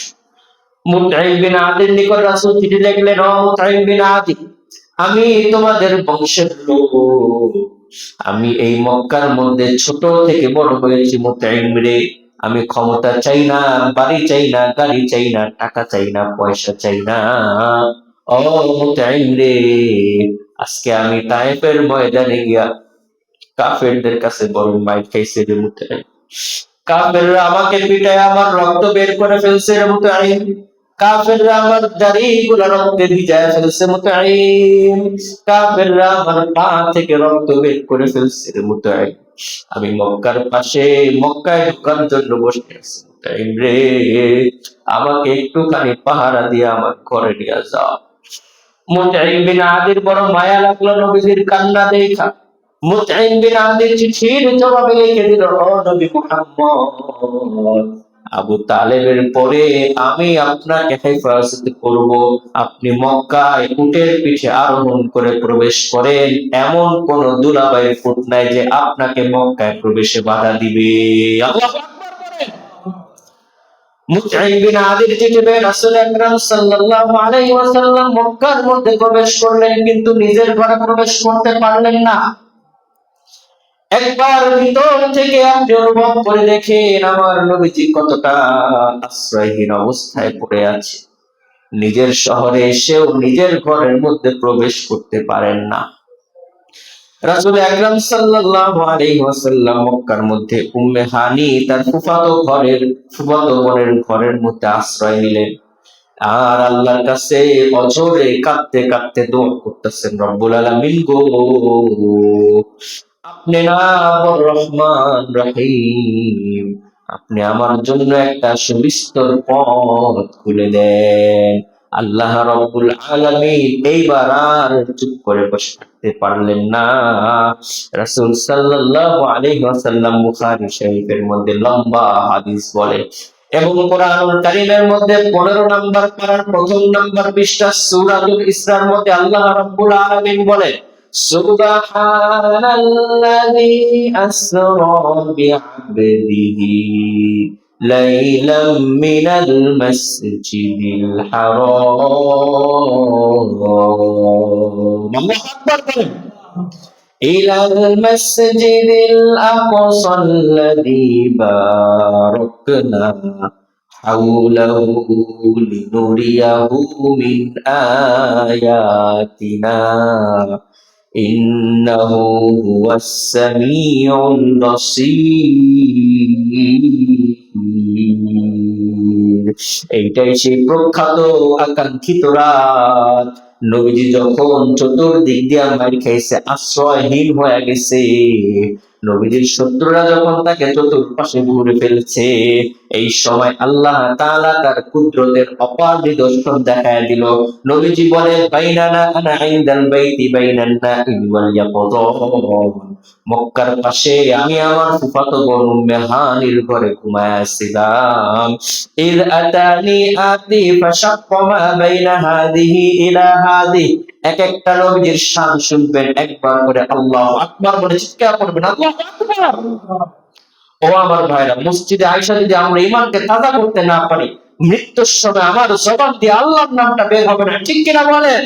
মুতাইম বিন আদির নিকট রাসূল চিঠি লিখলেন, ও মুতাইম বিন আদি, আমি তোমাদের বংশের লোক, আমি এই মক্কার মধ্যে ছোট থেকে বড় হয়েছি মুতাইম রে, আমি ক্ষমতা চাই না, বাড়ি চাই না, গাড়ি চাই না, টাকা চাই না, পয়সা চাই না। ও মুতাইম রে, আজকে আমি তায়েফের ময়দানে গিয়া কাফেরদের কাছে বড় মাইর খাইছে রে মুতাইম। কাফেররা আমাকে পিটায় আমার রক্ত বের করে ফেলছে রে মুতাইম। কাফেররা আমার দাড়িগুলো রক্তে ভিজায় ফেলছে মুতাইম। কাফেররা আমার পা থেকে রক্ত বের করে ফেলছে রে মুতাইম। আমি মক্কার পাশে মক্কায় ঢোকার জন্য বসে আছি মুতাইম রে, আমাকে একটুখানি পাহারা দিয়ে আমার ঘরে নিয়ে যাও। মুতাইম বিন আদির বড় মায়া লাগলো নবীজির কান্না দেখা। মুতাইম বিন আদির চিঠির জবাবে লিখে দিল, ও নবী মুহাম্মদ, আবু তালেবের পরে আমি আপনাকে হেফাজত করব, আপনি মক্কায় উটের পিঠে আরোহণ করে প্রবেশ করেন, এমন কোন দুলাভাইয়ের ফুট নাই যে আপনাকে মক্কায় প্রবেশে বাধা দিবে। আল্লাহু আকবার বলেন। মুতাইম বিন আদির চিঠি পেয়ে রাসূল আকরাম সাল্লাল্লাহু আলাইহি ওয়াসাল্লাম মক্কার মধ্যে প্রবেশ করলেন, কিন্তু নিজের ঘরে প্রবেশ করতে পারলেন না। একবার ভিতর থেকে আপনি অনুভব করে দেখেন আমার নবীজি কতটা আশ্রয়হীন অবস্থায় পড়ে আছে। নিজের শহরে এসেও নিজের ঘরের মধ্যে প্রবেশ করতে পারেন না। রাসূল আকরাম সাল্লাল্লাহু আলাইহি ওয়াসাল্লাম মক্কার মধ্যে উম্মে হানি তার ফুফাতো বোনের ঘরের মধ্যে আশ্রয় নিলেন। আর আল্লাহর কাছে অঝরে কাঁদতে কাঁদতে দোয়া করতেছেন, রব্বুল আলামিন গো, আপনি না বড় রহমান রহিম, আপনি আমার জন্য একটা সুবিস্তর পথ খুলে দেন। আল্লাহ রব্বুল আলামিন এইবার আর চুপ করে বসে থাকতে পারলেন না। রাসূল সাল্লাল্লাহু আলাইহি ওয়াসাল্লাম বুখারী শরীফের মধ্যে লম্বা হাদিস বলে, এবং কোরআনুল কারীমের মধ্যে 15 নাম্বার পারার প্রথম নাম্বার পৃষ্ঠা সূরাতুল ইসরার মধ্যে আল্লাহ রাব্বুল আলামিন বলে, সুবহানাল্লাযী আসরা বি'আবদিহি লাইলাম মিনাল মাসজিদিল হারাম, আল্লাহু আকবার বলেন, ইলাল মাসজিদিল আকসাল্লাযী বারাকনা হাওলাহু লিনুরিয়াহু মিন আয়াতিনা ইন্নাহু হুয়াস সামিউল বাসীর। এইটাই সেই প্রখ্যাত আকাঙ্ক্ষিত রাত, নবীজি যখন চতুর্দিক দিয়ে মার খাইছে, আশ্রয়হীন হয়ে গেছে, নবীজির শত্রুরা যখন তাকে চতুর্পাশে ঘুরে ফেলছে, এই সময় আল্লাহ তাআলা তার কুদরতের অপার নিদর্শন দেখায় দিল। নবীজি বলে, বাইনানা আনা ইনদাল বাইতি বাইনান নাইম ওয়াল ইয়াকযান, মক্কার পাশে আমি আমার ফুফাতো বোন উম্মে হানির ঘরে ঘুমায় আছিলাম। ইয আতানি আতি ফাশাক্কা মা বাইনা হাদিহি ইলা হাদিহি, এক একটা নবীজির শান শুনবেন, একবার করে আল্লাহু আকবার বলে চিৎকার করবেন, আল্লাহু আকবার। ও আমার ভাইরা, মসজিদে আয়েশা যদি আমরা ঈমানকে তাজা করতে না পারি, মৃত্যুর সময় আমার জবান দিয়ে আল্লাহর নামটা বের হবে না, ঠিক কিনা বলেন?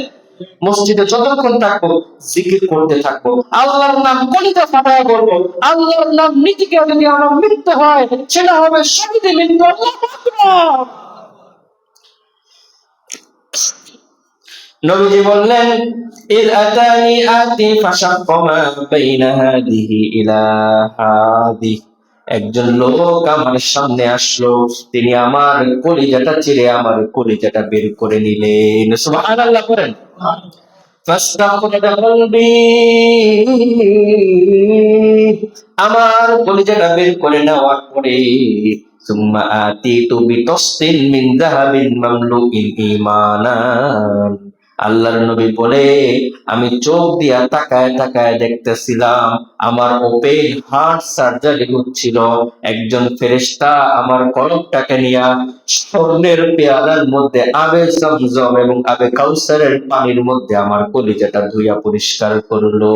মসজিদে যতক্ষণ থাকবো জিকির করতে থাকবো, আল্লাহর নাম কলিজা ফাটায় বলবো, আল্লাহর নাম নীতিকে যদি আমার মৃত্যু হয় সেটা হবে শহীদের মৃত্যু। আল্লাহু আকবার। নবীজি বললেন, ইয আতানি আতি ফাশাক্কা মা বাইনা হাদিহি ইলা হাদিহি, একজন লোক আমার সামনে আসলো, তিনি আমার কলিজাটা চিরে আমার কলিজাটা বের করে নিলেন। সুবহানাল্লাহ করেন। ফাস্তাখরাজা কলবি, আমার কলিজাটা বের করে নেওয়ার পরে সুম্মা আতিতু বিতাসতিন মিন যাহাবিন মামলুইন ঈমানান, আল্লাহর নবী বলে, আমি চোখ দিয়া তাকায় তাকায় দেখতেছিলাম, আমার ওপেন হার্ট সার্জারি হচ্ছিল, একজন ফেরেশতা আমার কলবটাকে নিয়া স্বর্ণের পেয়ালার মধ্যে আবে জমজম এবং আবে কাউসারের পানির মধ্যে আমার কলিজাটা ধুইয়া পরিষ্কার করলো।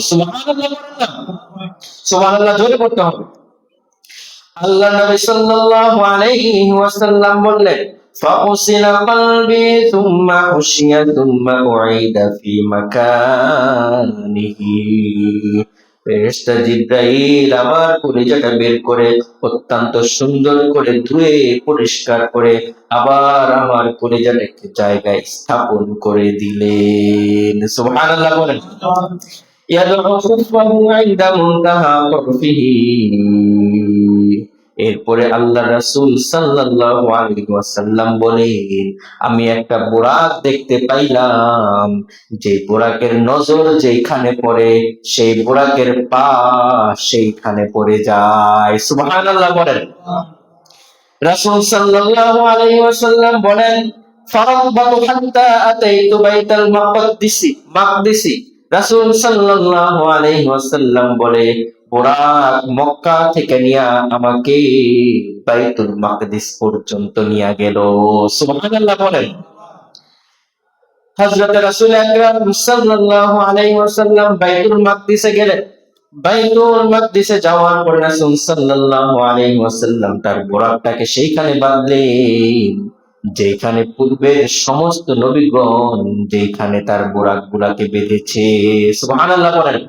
সুবহানাল্লাহ বলেন না? সুবহানাল্লাহ জোরে পড়তে হবে। আল্লাহ নবী সাল্লাল্লাহু আলাইহি ওয়াসাল্লাম বললেন, ফাউসিলা কলবি সুম্মা হুশিয়া সুম্মা উঈদা ফি মাকানিহি, ফেরেশতা জিবরাইল আমার কলিজাটা বের করে অত্যন্ত সুন্দর করে ধুয়ে পরিষ্কার করে আবার আমার কলিজাটাকে জায়গায় স্থাপন করে দিলেন। সুবহানাল্লাহ বলেন। ইয়াদউ খুফফাহু ইনদা মুনতাহা তরফিহি, এরপরে আল্লাহ রাসূল সাল্লাল্লাহু আলাইহি ওয়াসাল্লাম বলেন, আমি একটা বুরাক দেখতে পাইলাম, যে বুরাকের নজর যেখানে পড়ে সেই বুরাকের পা সেইখানে পড়ে যায়। সুবহানাল্লাহ বলেন। রাসূল সাল্লাল্লাহু আলাইহি ওয়াসাল্লাম বলেন, ফারাব্বাতু হাত্তা আতাইতু বাইতাল মাকদিসি, রাসূল সাল্লাল্লাহু আলাইহি ওয়াসাল্লাম বলে, বুরাক মক্কা থেকে নিয়া আমাকে বাইতুল মাকদিস পর্যন্ত নিয়ে গেল। সুবহানাল্লাহ বলেন। হযরত রাসূল আকরাম সাল্লাল্লাহু আলাইহি ওয়াসাল্লাম বাইতুল মাকদিসে গেলেন। বাইতুল মাকদিসে যাওয়ার পর রাসূল সাল্লাল্লাহু আলাইহি ওয়াসাল্লাম তার বুরাকটাকে সেইখানে বাঁধলেন যেখানে পূর্বের সমস্ত নবীগণ যেখানে তার বুরাকগুলাকে বেঁধেছে। সুবহানাল্লাহ বলেন।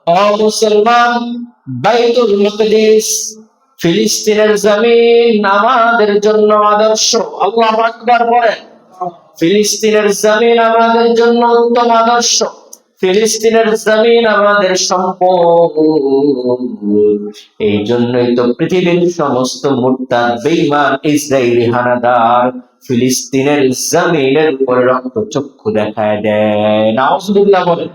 ও মুসলমান, বাইতুল মাকদিস ফিলিস্তিনের জমিন আমাদের জন্য আদর্শ। আল্লাহু আকবার বলেন। ফিলিস্তিনের জমিন আমাদের জন্য উত্তম আদর্শ। ফিলিস্তিনের জমিন আমাদের সম্পদ। এই জন্যই তো পৃথিবীর সমস্ত মুরতাদ বেঈমান ইসরায়েলি হানাদার ফিলিস্তিনের জমিনের উপরে রক্তচক্ষু দেখায় দেয়। নাউজুবিল্লাহ বলেন।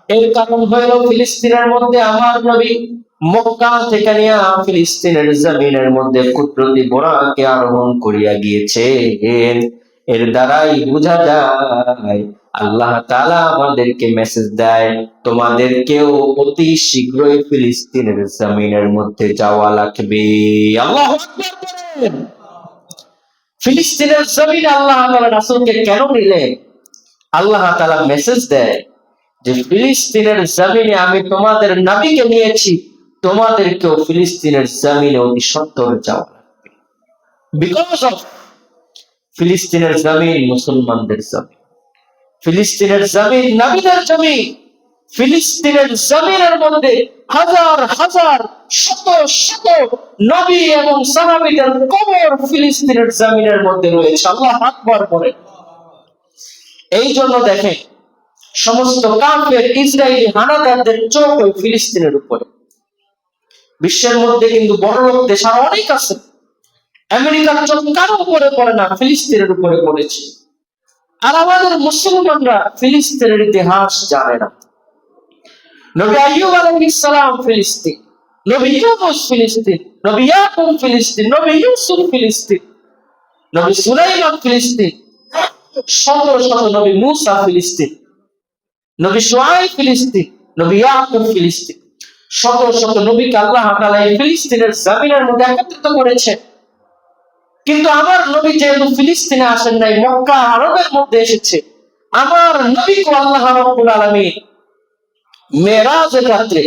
এর কারণ হলো ফিলিস্তিনের মধ্যে আমার নবী মক্কা থেকে নিয়ে ফিলিস্তিনের জমিনের মধ্যে কুদরতি বোরাকে আরোহণ করিয়া গিয়েছে। এর দ্বারাই বোঝা যায় আল্লাহ তাআলা আমাদেরকে মেসেজ দেয়, তোমাদেরকেও অতি শীঘ্রই ফিলিস্তিনের জমিনের মধ্যে যাওয়া লাগবে। আল্লাহু আকবার বলেন। ফিলিস্তিনের জমিনে আল্লাহ তাআলা রাসূলকে কেন নিলেন? আল্লাহ তাআলা মেসেজ দেয় যে ফিলিস্তিনের জমিনে আমি তোমাদের নবীকে নিয়েছি, তোমাদেরকেও ফিলিস্তিনের জমিনে অতি সত্বর যাওয়া লাগবে। বিকজ অফ ফিলিস্তিনের জমিন মুসলমানদের জমিন, ফিলিস্তিনের জমিন নবীদের জমিন, ফিলিস্তিনের জমিনের মধ্যে হাজার হাজার শত শত নবী এবং সাহাবীদের কবর ফিলিস্তিনের জমিনের মধ্যে রয়েছে। আল্লাহু আকবার বলেন। এই জন্য দেখেন সমস্ত কাফের ইসরায়েলি হানাদারদের চোখ ওই ফিলিস্তিনের উপরে। বিশ্বের মধ্যে কিন্তু বড় লোক দেশ আরো অনেক আছে, আমেরিকার চোখ কারো উপরে পড়ে না, ফিলিস্তিনের উপরে পড়েছে। আর আমাদের মুসলমানরা ফিলিস্তিনের ইতিহাস জানে না। নবী আইয়ুব আলাইহিস সালাম ফিলিস্তিন, নবী ইউনূস ফিলিস্তিন, নবী ইয়াকুব ফিলিস্তিন, নবী ইউসুফ ফিলিস্তিন, নবী সুলাইমান ফিলিস্তিন, শত শত নবী মূসা ফিলিস্তিন, নবী শুআয়ব ফিলিস্তিন, নবী ইয়াকুব ফিলিস্তিন, শত শত নবীকে আল্লাহ তাআলা এই ফিলিস্তিনের জমিনের মধ্যে একত্রিত করেছে। কিন্তু আমার নবী যেহেতু ফিলিস্তিনে আসেন নাই, মক্কা আরবের মধ্যে এসেছে, আমার নবীকে আল্লাহ রাব্বুল আলামিন মেরাজের রাত্রে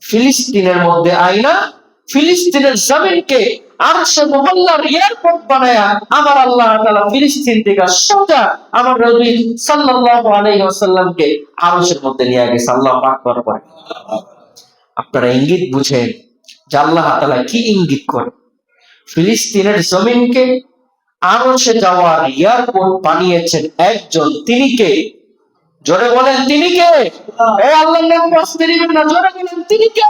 ফিলিস্তিনের মধ্যে আইনা ফিলিস্তিনের জমিনকে আরশে মুআল্লার এয়ারপোর্ট বানায়া আমার আল্লাহ তাআলা ফিলিস্তিন থেকে সোজা আমার নবী সাল্লাল্লাহু আলাইহি ওয়াসাল্লামকে আরশের মধ্যে নিয়ে গেছে। আল্লাহু আকবার বলেন। আপনারা ইঙ্গিত বুঝেন যে আল্লাহ তাআলা কি ইঙ্গিত করে। ফিলিস্তিনের জমিনকে আরশে যাওয়ার এয়ারপোর্ট বানিয়েছেন একজন, তিনি কে? জোরে বলেন তিনি কে? এই আল্লাহর নাম বলতে দিবেন না, জোরে বলেন তিনি কে?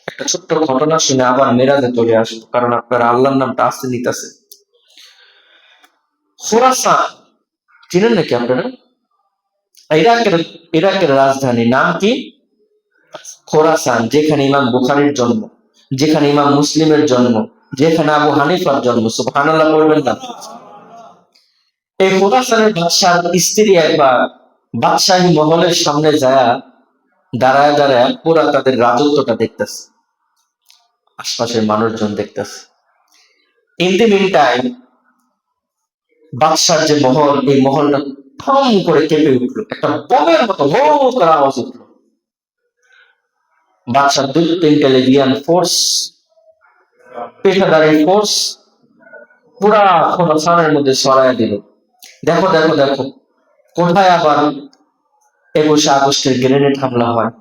একটা ছোট্ট ঘটনা শুনে আবার মেরাজে চলে আসবো, কারণ আপনারা আল্লাহর নামটা আসতে নিতেছে। খোরাসান চিনেন নাকি আপনারা? ইরাকের রাজধানী নাম কি? খোরাসান, যেখানে ইমাম বুখারীর জন্ম, যেখানে ইমাম মুসলিমের জন্ম, যেখানে আবু হানিফার জন্ম। সুবহানাল্লাহ বলবেন না? এই খোরাসানের বাদশার স্ত্রী একবার বাদশাহী মহলের সামনে যায় দাঁড়ায় দাঁড়ায় পুরা তাদের রাজত্বটা দেখতেছে, আশপাশের মানুষজন দেখতেছে। ইন দি মিন টাইম বাদশার যে মহল, এই মহলটা থম করে কেঁপে উঠলো, একটা বোমের মতো হো করে আওয়াজ উঠলো। বাদশার দুই তিনটে লেগিয়ান ফোর্স, পেশাদারি ফোর্স পুরা খোরাসানের মধ্যে ছড়ায় দিল। দেখো দেখো দেখো, কোথায় আবার 21 আগস্টের গ্রেনেড হামলা হয়।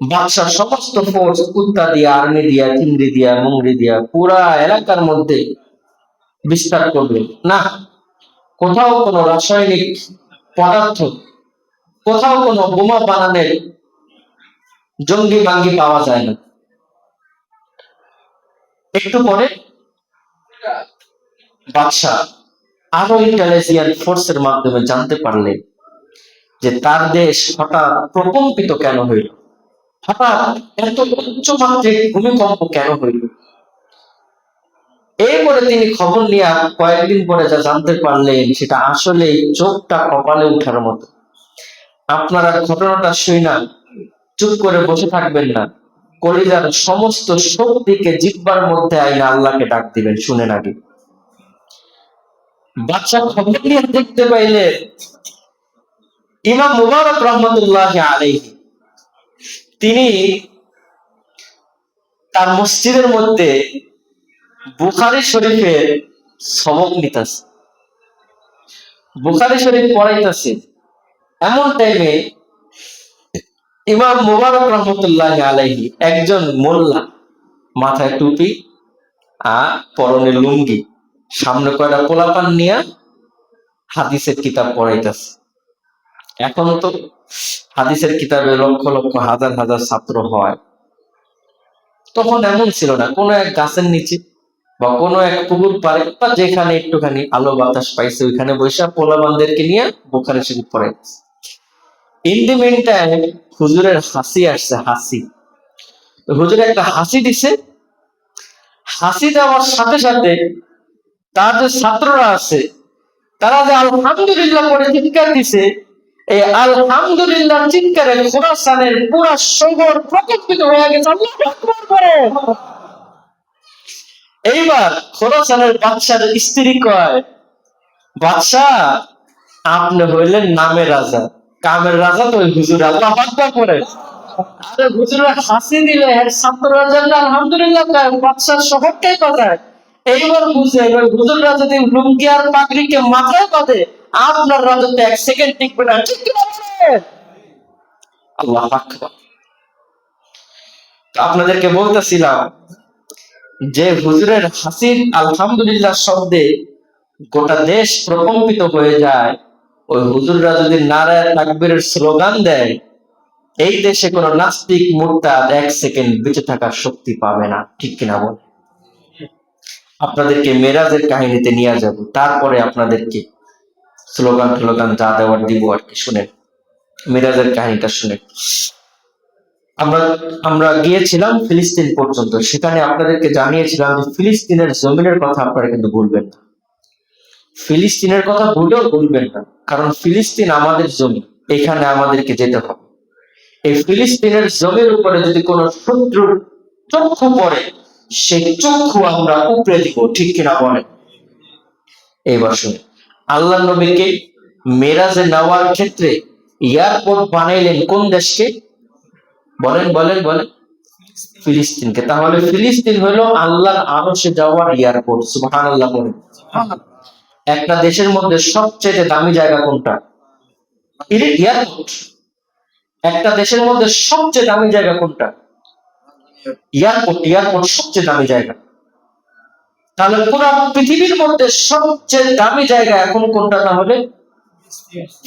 বাদশার সমস্ত ফোর্স কুত্তা দিয়া, আর্মি দিয়া, চিংড়ি দিয়া, মুংড়ি দিয়া পুরা এলাকার মধ্যে বিস্তার করবে না। কোথাও কোনো রাসায়নিক পদার্থ, কোথাও কোনো বোমা বানানোর জঙ্গি বাঙ্গি পাওয়া যায় না। একটু পরে বাদশাহ আরো ইন্টেলিজেন্ট ফোর্সের মাধ্যমে জানতে পারলেন যে তার দেশ হঠাৎ প্রকম্পিত কেন হইল, হঠাৎ এত উচ্চমাত্রিক ভূমিকম্প কেন হইল। এরপরে তিনি খবর নিয়ে কয়েকদিন পরে যা জানতে পারলেন সেটা আসলে চোখটা কপালে উঠার মতো। আপনারা ঘটনাটা শুই না চুপ করে বসে থাকবেন না, কলিজার সমস্ত শক্তিকে জিহ্বার মধ্যে আইনা আল্লাহকে ডাক দিবেন। শুনেন আগে। বাদশা খবর নিয়ে দেখতে পাইলে ইমাম মুবারক রহমতুল্লাহ আলাইহি তিনি তার মসজিদের মধ্যে বুখারী শরীফের সবক নিতেছে, বুখারী শরীফ পড়াইতেছে। এমন টাইমে ইমাম মুবারক রহমতুল্লাহ আলাইহি একজন মোল্লা, মাথায় টুপি আর পরনে লুঙ্গি, সামনে কয়টা পোলাপান নিয়ে হাদিসের কিতাব পড়াইতেছে। এখন তো হাদিসের কিতাবে লক্ষ লক্ষ হাজার হাজার ছাত্র হয়, তখন এমন ছিল না। কোনো এক গাছের নিচে বা কোনো এক পুকুর পাড়ে বা যেখানে একটুখানি আলো বাতাস পাইছে ওইখানে বৈশা পোলাবানদেরকে নিয়ে বোখারি শরীফ পড়াইতেছে। ইন দি মিন টাইম হুজুরের হাসি আসছে, হাসি। হুজুর একটা হাসি দিছে, হাসি দেওয়ার সাথে সাথে তার যে ছাত্ররা আছে তারা যে আলহামদুলিল্লাহ করে চিৎকার দিছে, এই আলহামদুলিল্লাহ চিৎকারে খোরাসানের পুরা শহর প্রকম্পিত হয়ে গেছে। আল্লাহু আকবার করে। এইবার খোরাসানের বাদশার স্ত্রী কয়, বাদশাহ আপনি হইলেন নামের রাজা, কামের রাজা তো ওই হুজুর। আল্লাহু আকবার করে। আরে হুজুরের হাসি দিলে ছাত্ররা যেন আলহামদুলিল্লাহ কয়, বাদশার শহরটাই বাজায়। এইবার বুঝে এবার হুজুররা যদি লুঙ্গি আর পাগড়িকে মাথায় বাঁধে, আপনার রাজত্ব এক সেকেন্ড টিকবে না। ঠিক কি বলেন? আল্লাহু আকবার। আপনাদেরকে বলতেছিলাম যে হুজুরের হাসির আলহামদুলিল্লাহ শব্দে গোটা দেশ প্রকম্পিত হয়ে যায়। ওই হুজুররা যদি নারায়ে তাকবীরের স্লোগান দেয়, এই দেশে কোনো নাস্তিক মুরতাদ এক সেকেন্ড বেঁচে থাকার শক্তি পাবে না। ঠিক কিনা বল? আপনাদেরকে মেরাজের কাহিনীতে নিয়ে যাব, তারপরে আপনাদেরকে স্লোগান টোলোগান যা দেওয়ার দিব আর কি। শুনেন মেরাজের কাহিনীটা শুনেন। আমরা আমরা গিয়েছিলাম ফিলিস্তিন পর্যন্ত। সেখানে আপনাদেরকে জানিয়েছিলাম যে ফিলিস্তিনের জমিনের কথা আপনারা কিন্তু ভুলবেন না। ফিলিস্তিনের কথা ভুলেও ভুলবেন না, কারণ ফিলিস্তিন আমাদের জমি, এখানে আমাদেরকে যেতে হবে। এই ফিলিস্তিনের জমির উপরে যদি কোনো শত্রুর চক্ষু পড়ে, সেই চক্ষু আমরা উপড়ে দিব। ঠিক কিনা বলেন? এইবার শুনে, আল্লাহ নবীকে মেরাজে নেওয়ার ক্ষেত্রে এয়ারপোর্ট বানাইলেন কোন দেশকে? বলেন বলেন বলেন। ফিলিস্তিনকে। তাহলে ফিলিস্তিন হলো আল্লাহর আরশে যাওয়ার এয়ারপোর্ট। সুবহানাল্লাহ বলেন। একটা দেশের মধ্যে সবচেয়ে দামি জায়গা কোনটা? এয়ারপোর্ট। একটা দেশের মধ্যে সবচেয়ে দামি জায়গা কোনটা? এয়ারপোর্ট। এয়ারপোর্ট সবচেয়ে দামি জায়গা। তাহলে পুরো পৃথিবীর মধ্যে সবচেয়ে দামি জায়গা এখন কোনটা? তাহলে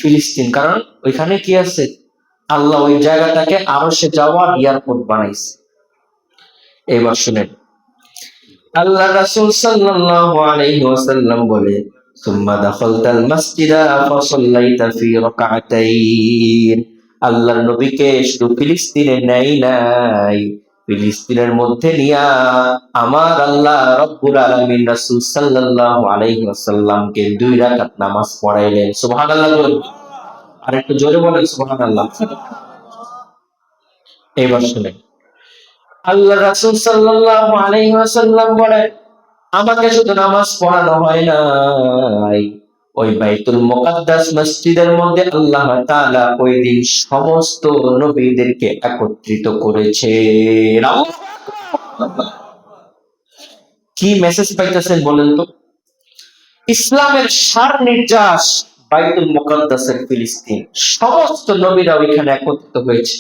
ফিলিস্তিন। কারণ ওইখানে কি আছে? আল্লাহ ওই জায়গাটাকে আরশে যাওয়ার এয়ারপোর্ট বানাইছে। এবার শুনেন, আল্লাহ রাসূল সাল্লাল্লাহু আলাইহি ওয়াসাল্লাম বলে, সুম্মা দাখালতাল মাসজিদা ফাসাল্লাইতা ফি রাকাতাইন। আল্লাহর নবীকে শুধু ফিলিস্তিনে নেই নাই, ফিলিস্তিনের মধ্যে নিয়া আমার আল্লাহ রব্বুল আলামিন রাসূল সাল্লাল্লাহু আলাইহি ওয়াসাল্লামকে 2 রাকাত নামাজ পড়াইলেন। সুবহানাল্লাহ বলুন। আর একটু জোরে বলেন সুবহানাল্লাহ। এবার শুনেন, আল্লাহ রাসূল সাল্লাল্লাহু আলাইহি ওয়াসাল্লাম বলেন, আমাকে শুধু নামাজ পড়ানো হয় নাই, ওই বাইতুল মুকাদ্দাস মসজিদের মধ্যে আল্লাহ তাআলা ওই দিন সমস্ত নবীদেরকে একত্রিত করেছেন। কি মেসেজ পাইতেছেন বলেন তো? ইসলামের সার নির্যাস বাইতুল মুকাদ্দাসের ফিলিস্তিন। সমস্ত নবীরা ওইখানে একত্রিত হয়েছে,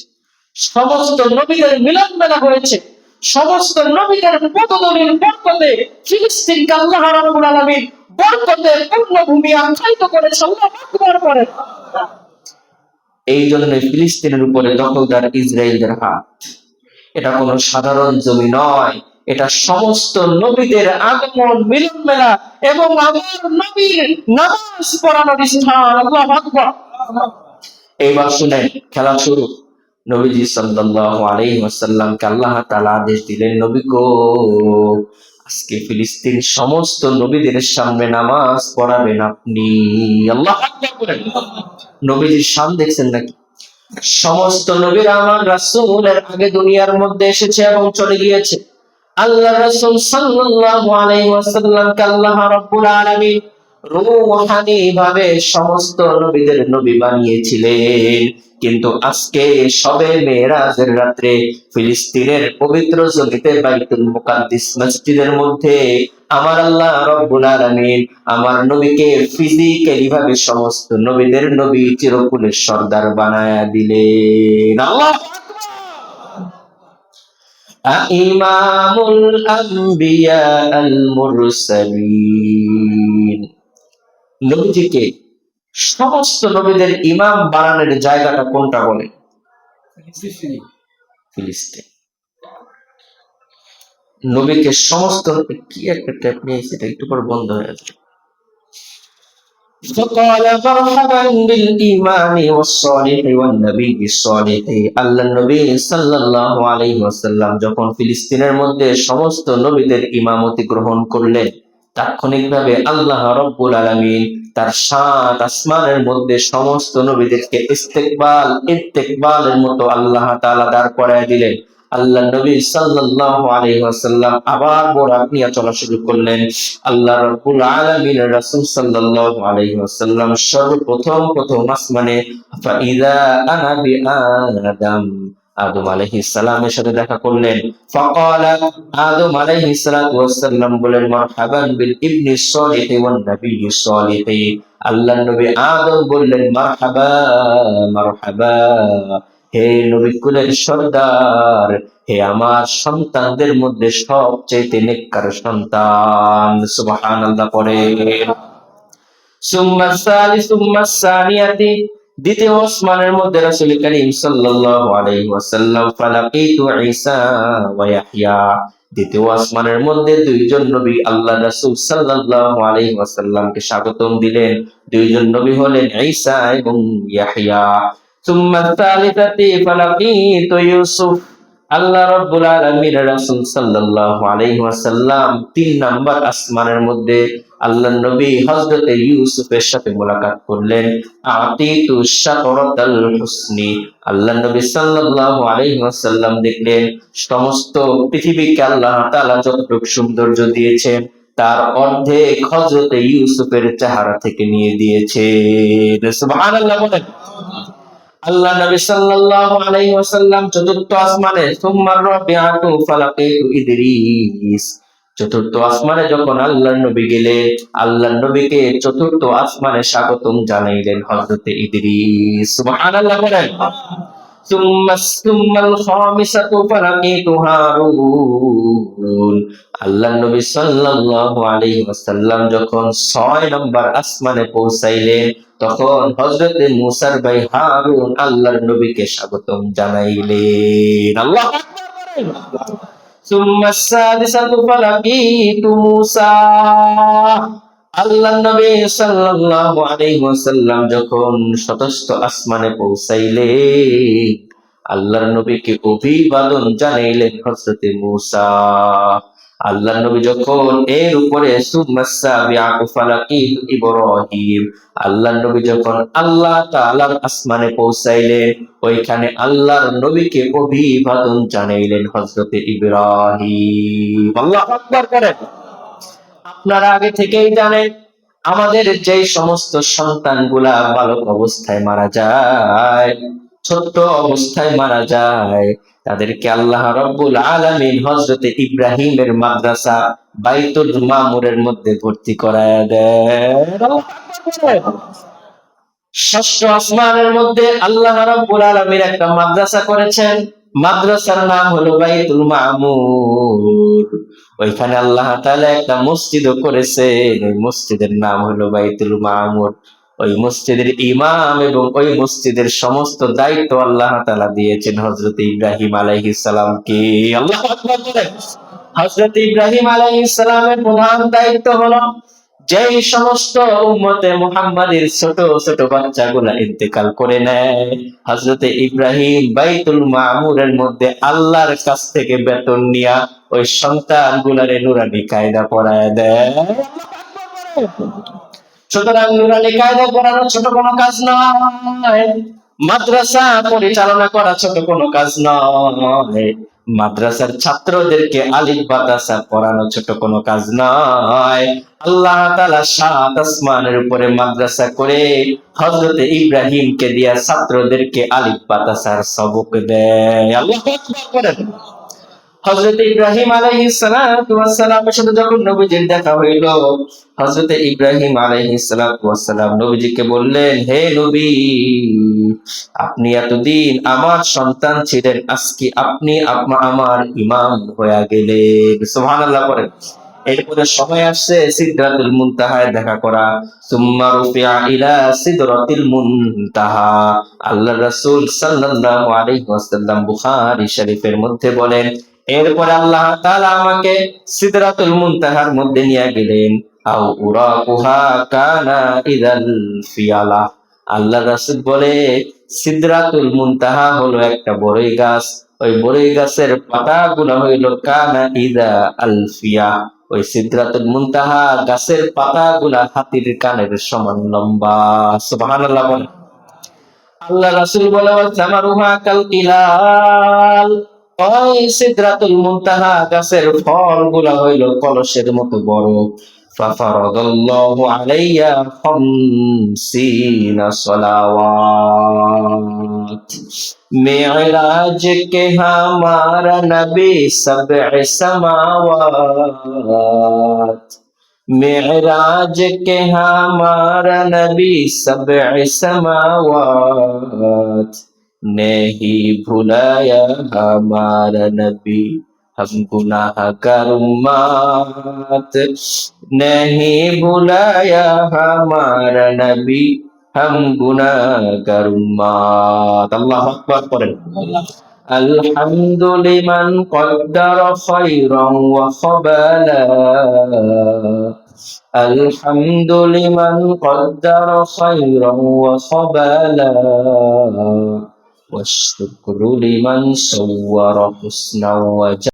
সমস্ত নবীদের মিলন মেলা হয়েছে, সমস্ত নবীদের পদধূলির বরকতে ফিলিস্তিনকে আল্লাহ রাব্বুল আলামিন বরকতের পূর্ণভূমি আখ্যায়িত করেছে। আল্লাহু আকবার করেন। এই জন্য ফিলিস্তিনের উপরে দখলদার ইসরায়েলের হাত। এটা কোনো সাধারণ জমি নয়, এটা সমস্ত নবীদের আগমন, মিলন মেলা এবং আমার নবীর নামাজ পড়ানোর স্থান। আল্লাহু আকবার। এইবার শুনেন, খেলা শুরু। নবীজি সাল্লাল্লাহু আলাইহি ওয়াসাল্লামকে আল্লাহ তাআলা আদেশ দিলেন, নবী গো, আজকে ফিলিস্তিন সমস্ত নবীদের সামনে নামাজ পড়াবেন আপনি। আল্লাহু আকবার বলেন। নবীজির শান দেখছেন নাকি? সমস্ত নবীরা আমার রাসূলের আগে দুনিয়ার মধ্যে এসেছে এবং চলে গিয়েছে। আল্লাহ রাসূল সাল্লাল্লাহু আলাইহি ওয়াসাল্লামকে আল্লাহ রাব্বুল আলামিন রূহানি ভাবে সমস্ত নবীদের নবী বানিয়েছিলেন। কিন্তু আজকে শবে মেরাজের রাত্রে ফিলিস্তিনের পবিত্র জমিতে বাইতুল মুকাদ্দিস মসজিদের মধ্যে আমার আল্লাহ রব্বুল আলামিন আমার নবীকে ফিজিক্যালি ভাবে সমস্ত নবীদের নবী চিরকুলের সর্দার বানায়া দিলেন। আল্লাহ ইমামুল আম্বিয়া আল মুরসালিন। নবীজিকে সমস্ত নবীদের ইমাম বানানোর জায়গাটা কোনটা বলে? ফিলিস্তিন। নবীকে সমস্ত, কি একটা ট্যাপ নিয়েছে, এটা একটু পর বন্ধ হয়ে যাবে। فقال مرحبا بالإيمان والصالح والنبي الصالح। আল্লাহ নবী সাল্লাল্লাহু আলাইহি ওয়াসাল্লাম যখন ফিলিস্তিনের মধ্যে সমস্ত নবীদের ইমামতি গ্রহণ করলেন, তাৎক্ষণিকভাবে আল্লাহ রাব্বুল আলামিন তার সাত আসমানের মধ্যে সমস্ত নবীদেরকে ইস্তেকবালের মতো আল্লাহ তাআলা দাঁড় করায় দিলেন। আল্লাহ নবী সাল্লাল্লাহু আলাইহি ওয়াসাল্লাম আবার বোরাক নিয়ে চলা শুরু করলেন। আল্লাহ রাব্বুল আলামিনের রাসূল সাল্লাল্লাহু আলাইহি ওয়াসাল্লাম সর্বপ্রথম আসমানে ফাইদা আনা বিআদম, আদম আলাইহিস সালামের সাথে দেখা করলেন। ফাকালা, আদম আলাইহিস সালাতু ওয়াস সালাম বলেন, মারহাবান বিল ইবনি সলিহ ওয়ান নাবিয়্যিস সলিহ। আল্লাহর নবী আদম বললেন, মারহাবা মারহাবা, হে নবী কুলের সর্দার, হে আমার সন্তানদের মধ্যে সবচেয়ে নেককার সন্তান। সুবহানাল্লাহ পড়েন। সুম্মা সালিসু সুম্মা সানিয়াতি, দ্বিতীয় আসমানের মধ্যে রাসূল করিম সাল্লাল্লাহু আলাইহি ওয়াসাল্লাম ফালাকিতু ঈসা ওয়া ইয়াহইয়া। দ্বিতীয় আসমানের মধ্যে দুইজন নবী আল্লাহ রাসূল সাল্লাল্লাহু আলাইহি ওয়াসাল্লামকে স্বাগতম দিলেন। দুইজন নবী হলেন ঈসা এবং ইয়াহইয়া। সুম্মা সালিসাতি ফালাকিতু ইউসুফ। আল্লাহ রাব্বুল আলামিন রাসূল সাল্লাল্লাহু আলাইহি ওয়াসাল্লাম তিন নাম্বার আসমানের মধ্যে আল্লাহর নবী হযরত ইউসুফের সাথে মুলাকাত করলেন। আতিতু শাতরাতাল হুসনি। আল্লাহর নবী সাল্লাল্লাহু আলাইহি ওয়াসাল্লাম দেখলেন সমস্ত পৃথিবীকে আল্লাহ তাআলা যতটুকু সৌন্দর্য দিয়েছেন তার অর্ধেক হযরত ইউসুফের চেহারা থেকে নিয়ে দিয়েছে। সুবহানাল্লাহ বলেন। আল্লাহ নবী সাল্লাল্লাহু আলাইহি ওয়াসাল্লাম চতুর্থ আসমানে, সুম্মার রাবিআতু ফালাকিতু ইদরিস। চতুর্থ আসমানে যখন আল্লাহর নবী গেলেন, আল্লাহর নবীকে চতুর্থ আসমানে স্বাগতম জানাইলেন হযরত ইদরিস। সুবহানাল্লাহ বলেন। সুম্মাল খামিসাতু ফালাকিতু হারুন। আল্লাহর নবী সাল্লাল্লাহু আলাইহি ওয়াসাল্লাম যখন 6 নম্বর আসমানে পৌঁছাইলেন, তখন হযরত মুসার ভাই হারুন আল্লাহর নবীকে স্বাগতম জানাইলেন। আল্লাহু আকবার। সুম্মাস সাদিসাতু ফালাকিতু মুসা। আল্লাহর নবী সাল্লাল্লাহু আলাইহি ওয়াসাল্লাম যখন শতস্থ আসমানে পৌঁছাইলেন, আল্লাহর নবীকে অভিবাদন জানাইলেন হযরত মূসা। আল্লাহর নবী যখন এর উপরে সুম্মাসাবিআতু ফালাকিতু ইব্রাহিম, আল্লাহর নবী যখন আল্লাহ তাআলার আসমানে পৌঁছাইলেন, ওইখানে আল্লাহর নবীকে অভিবাদন জানাইলেন হযরত ইব্রাহিম। আল্লাহু আকবার করেন। আপনারা আগে থেকেই জানেন আমাদের যে সমস্ত সন্তানগুলা বালক অবস্থায় মারা যায়, ছোট্ট অবস্থায় মারা যায়, তাদেরকে আল্লাহ রাব্বুল আলামিন হযরত ইব্রাহিমের মাদ্রাসা বাইতুল মামুরের মধ্যে ভর্তি করায় দেন। ষষ্ঠ আসমানের মধ্যে আল্লাহ রাব্বুল আলামিন একটা মাদ্রাসা করেছেন। মাদ্রাসার নাম হলো বাইতুল মামুর। ওইখানে আল্লাহ তাআলা একটা মসজিদও করেছেন। ওই মসজিদের নাম হলো বাইতুল মামুর। ওই মসজিদের ইমাম এবং ওই মসজিদের সমস্ত দায়িত্ব আল্লাহ তাআলা দিয়েছেন হযরত ইব্রাহিম আলাইহিস সালামকে। আল্লাহু আকবার বলেন। হযরত ইব্রাহিম আলাইহিস সালামের প্রধান দায়িত্ব হলো যেই সমস্ত উম্মতে মুহাম্মাদের ছোট ছোট বাচ্চাগুলা ইন্তেকাল করে নেয়, হযরত ইব্রাহিম বাইতুল মামুরের মধ্যে আল্লাহর কাছ থেকে বেতন নিয়া ওই সন্তানগুলারে নুরানি কায়দা পড়ায় দেয়। সুতরাং নুরানি কায়দা পড়ানো ছোট কোনো কাজ নয়। মাদ্রাসা পরিচালনা করা ছোট কোনো কাজ নয়। মাদ্রাসার ছাত্রদেরকে আলিফ বাতাসা পড়ানো ছোট কোনো কাজ নয়। আল্লাহ তাআলা সাত আসমানের উপরে মাদ্রাসা করে হযরত ইব্রাহিমকে দিয়া ছাত্রদেরকে আলিফ বাতাসার সবক দেয়। আল্লাহু আকবার করেন। হযরত ইব্রাহিম আলাইহিস সালাতু ওয়াস সালামের সাথে যখন নবীজির দেখা হইল, হযরত ইব্রাহিম আলাইহিস সালাতু ওয়াস সালাম নবীজিকে বললেন, হে নবী, আপনি এতদিন আমার সন্তান ছিলেন, আজকে আপনি আমার ইমাম হয়ে গেলেন। সুবহানাল্লাহ বলেন। এরপরে সময় আসছে সিদরাতুল মুনতাহায় দেখা করা। সুম্মা রুফিআ ইলা সিদরাতিল মুনতাহা। আল্লাহ রাসূল সাল্লাল্লাহু আলাইহি ওয়াসাল্লাম বুখারী শরীফের মধ্যে বলেন, এরপরে আল্লাহ তাআলা আমাকে সিদরাতুল মুনতাহার মধ্যে নিয়ে গেলেন। আও উরাকুহা কানা ইদাল ফিয়ালা। আল্লাহ রাসূল বলে, সিদরাতুল মুনতাহা হলো একটা বড়ই গাছ। ওই বড়ই গাছের পাতাগুলো হইল কানা ইদা আলফিয়া। ওই সিদরাতুল মুনতাহা গাছের পাতাগুলা হাতির কানের সমান লম্বা। সুবহানাল্লাহ বলেন। আল্লাহ রাসূল বলে, জামারুহা কাল কিলাল। ওই সিদরাতুল মুনতাহা গাছের ফলগুলা হইল কলসের মতো বড়। ফাফারাদাল্লাহু আলাইয়া খামসিনা সলাওয়াত। मेराज के हमारा नबी सबअ समावात। मेराज के हमारा नबी सबअ समावात। नहीं भुलाया हमारा नबी हम गुनाहगार उम्मत। नहीं भुलाया हमारा नबी हम गुनाहगार उम्मत। अल्लाहु আকবার পড়েন। الحمد لمن قدر خيرا وخبلا। الحمد لمن قدر خيرا وخبلا والشكر لمن صور حسنا وجمالا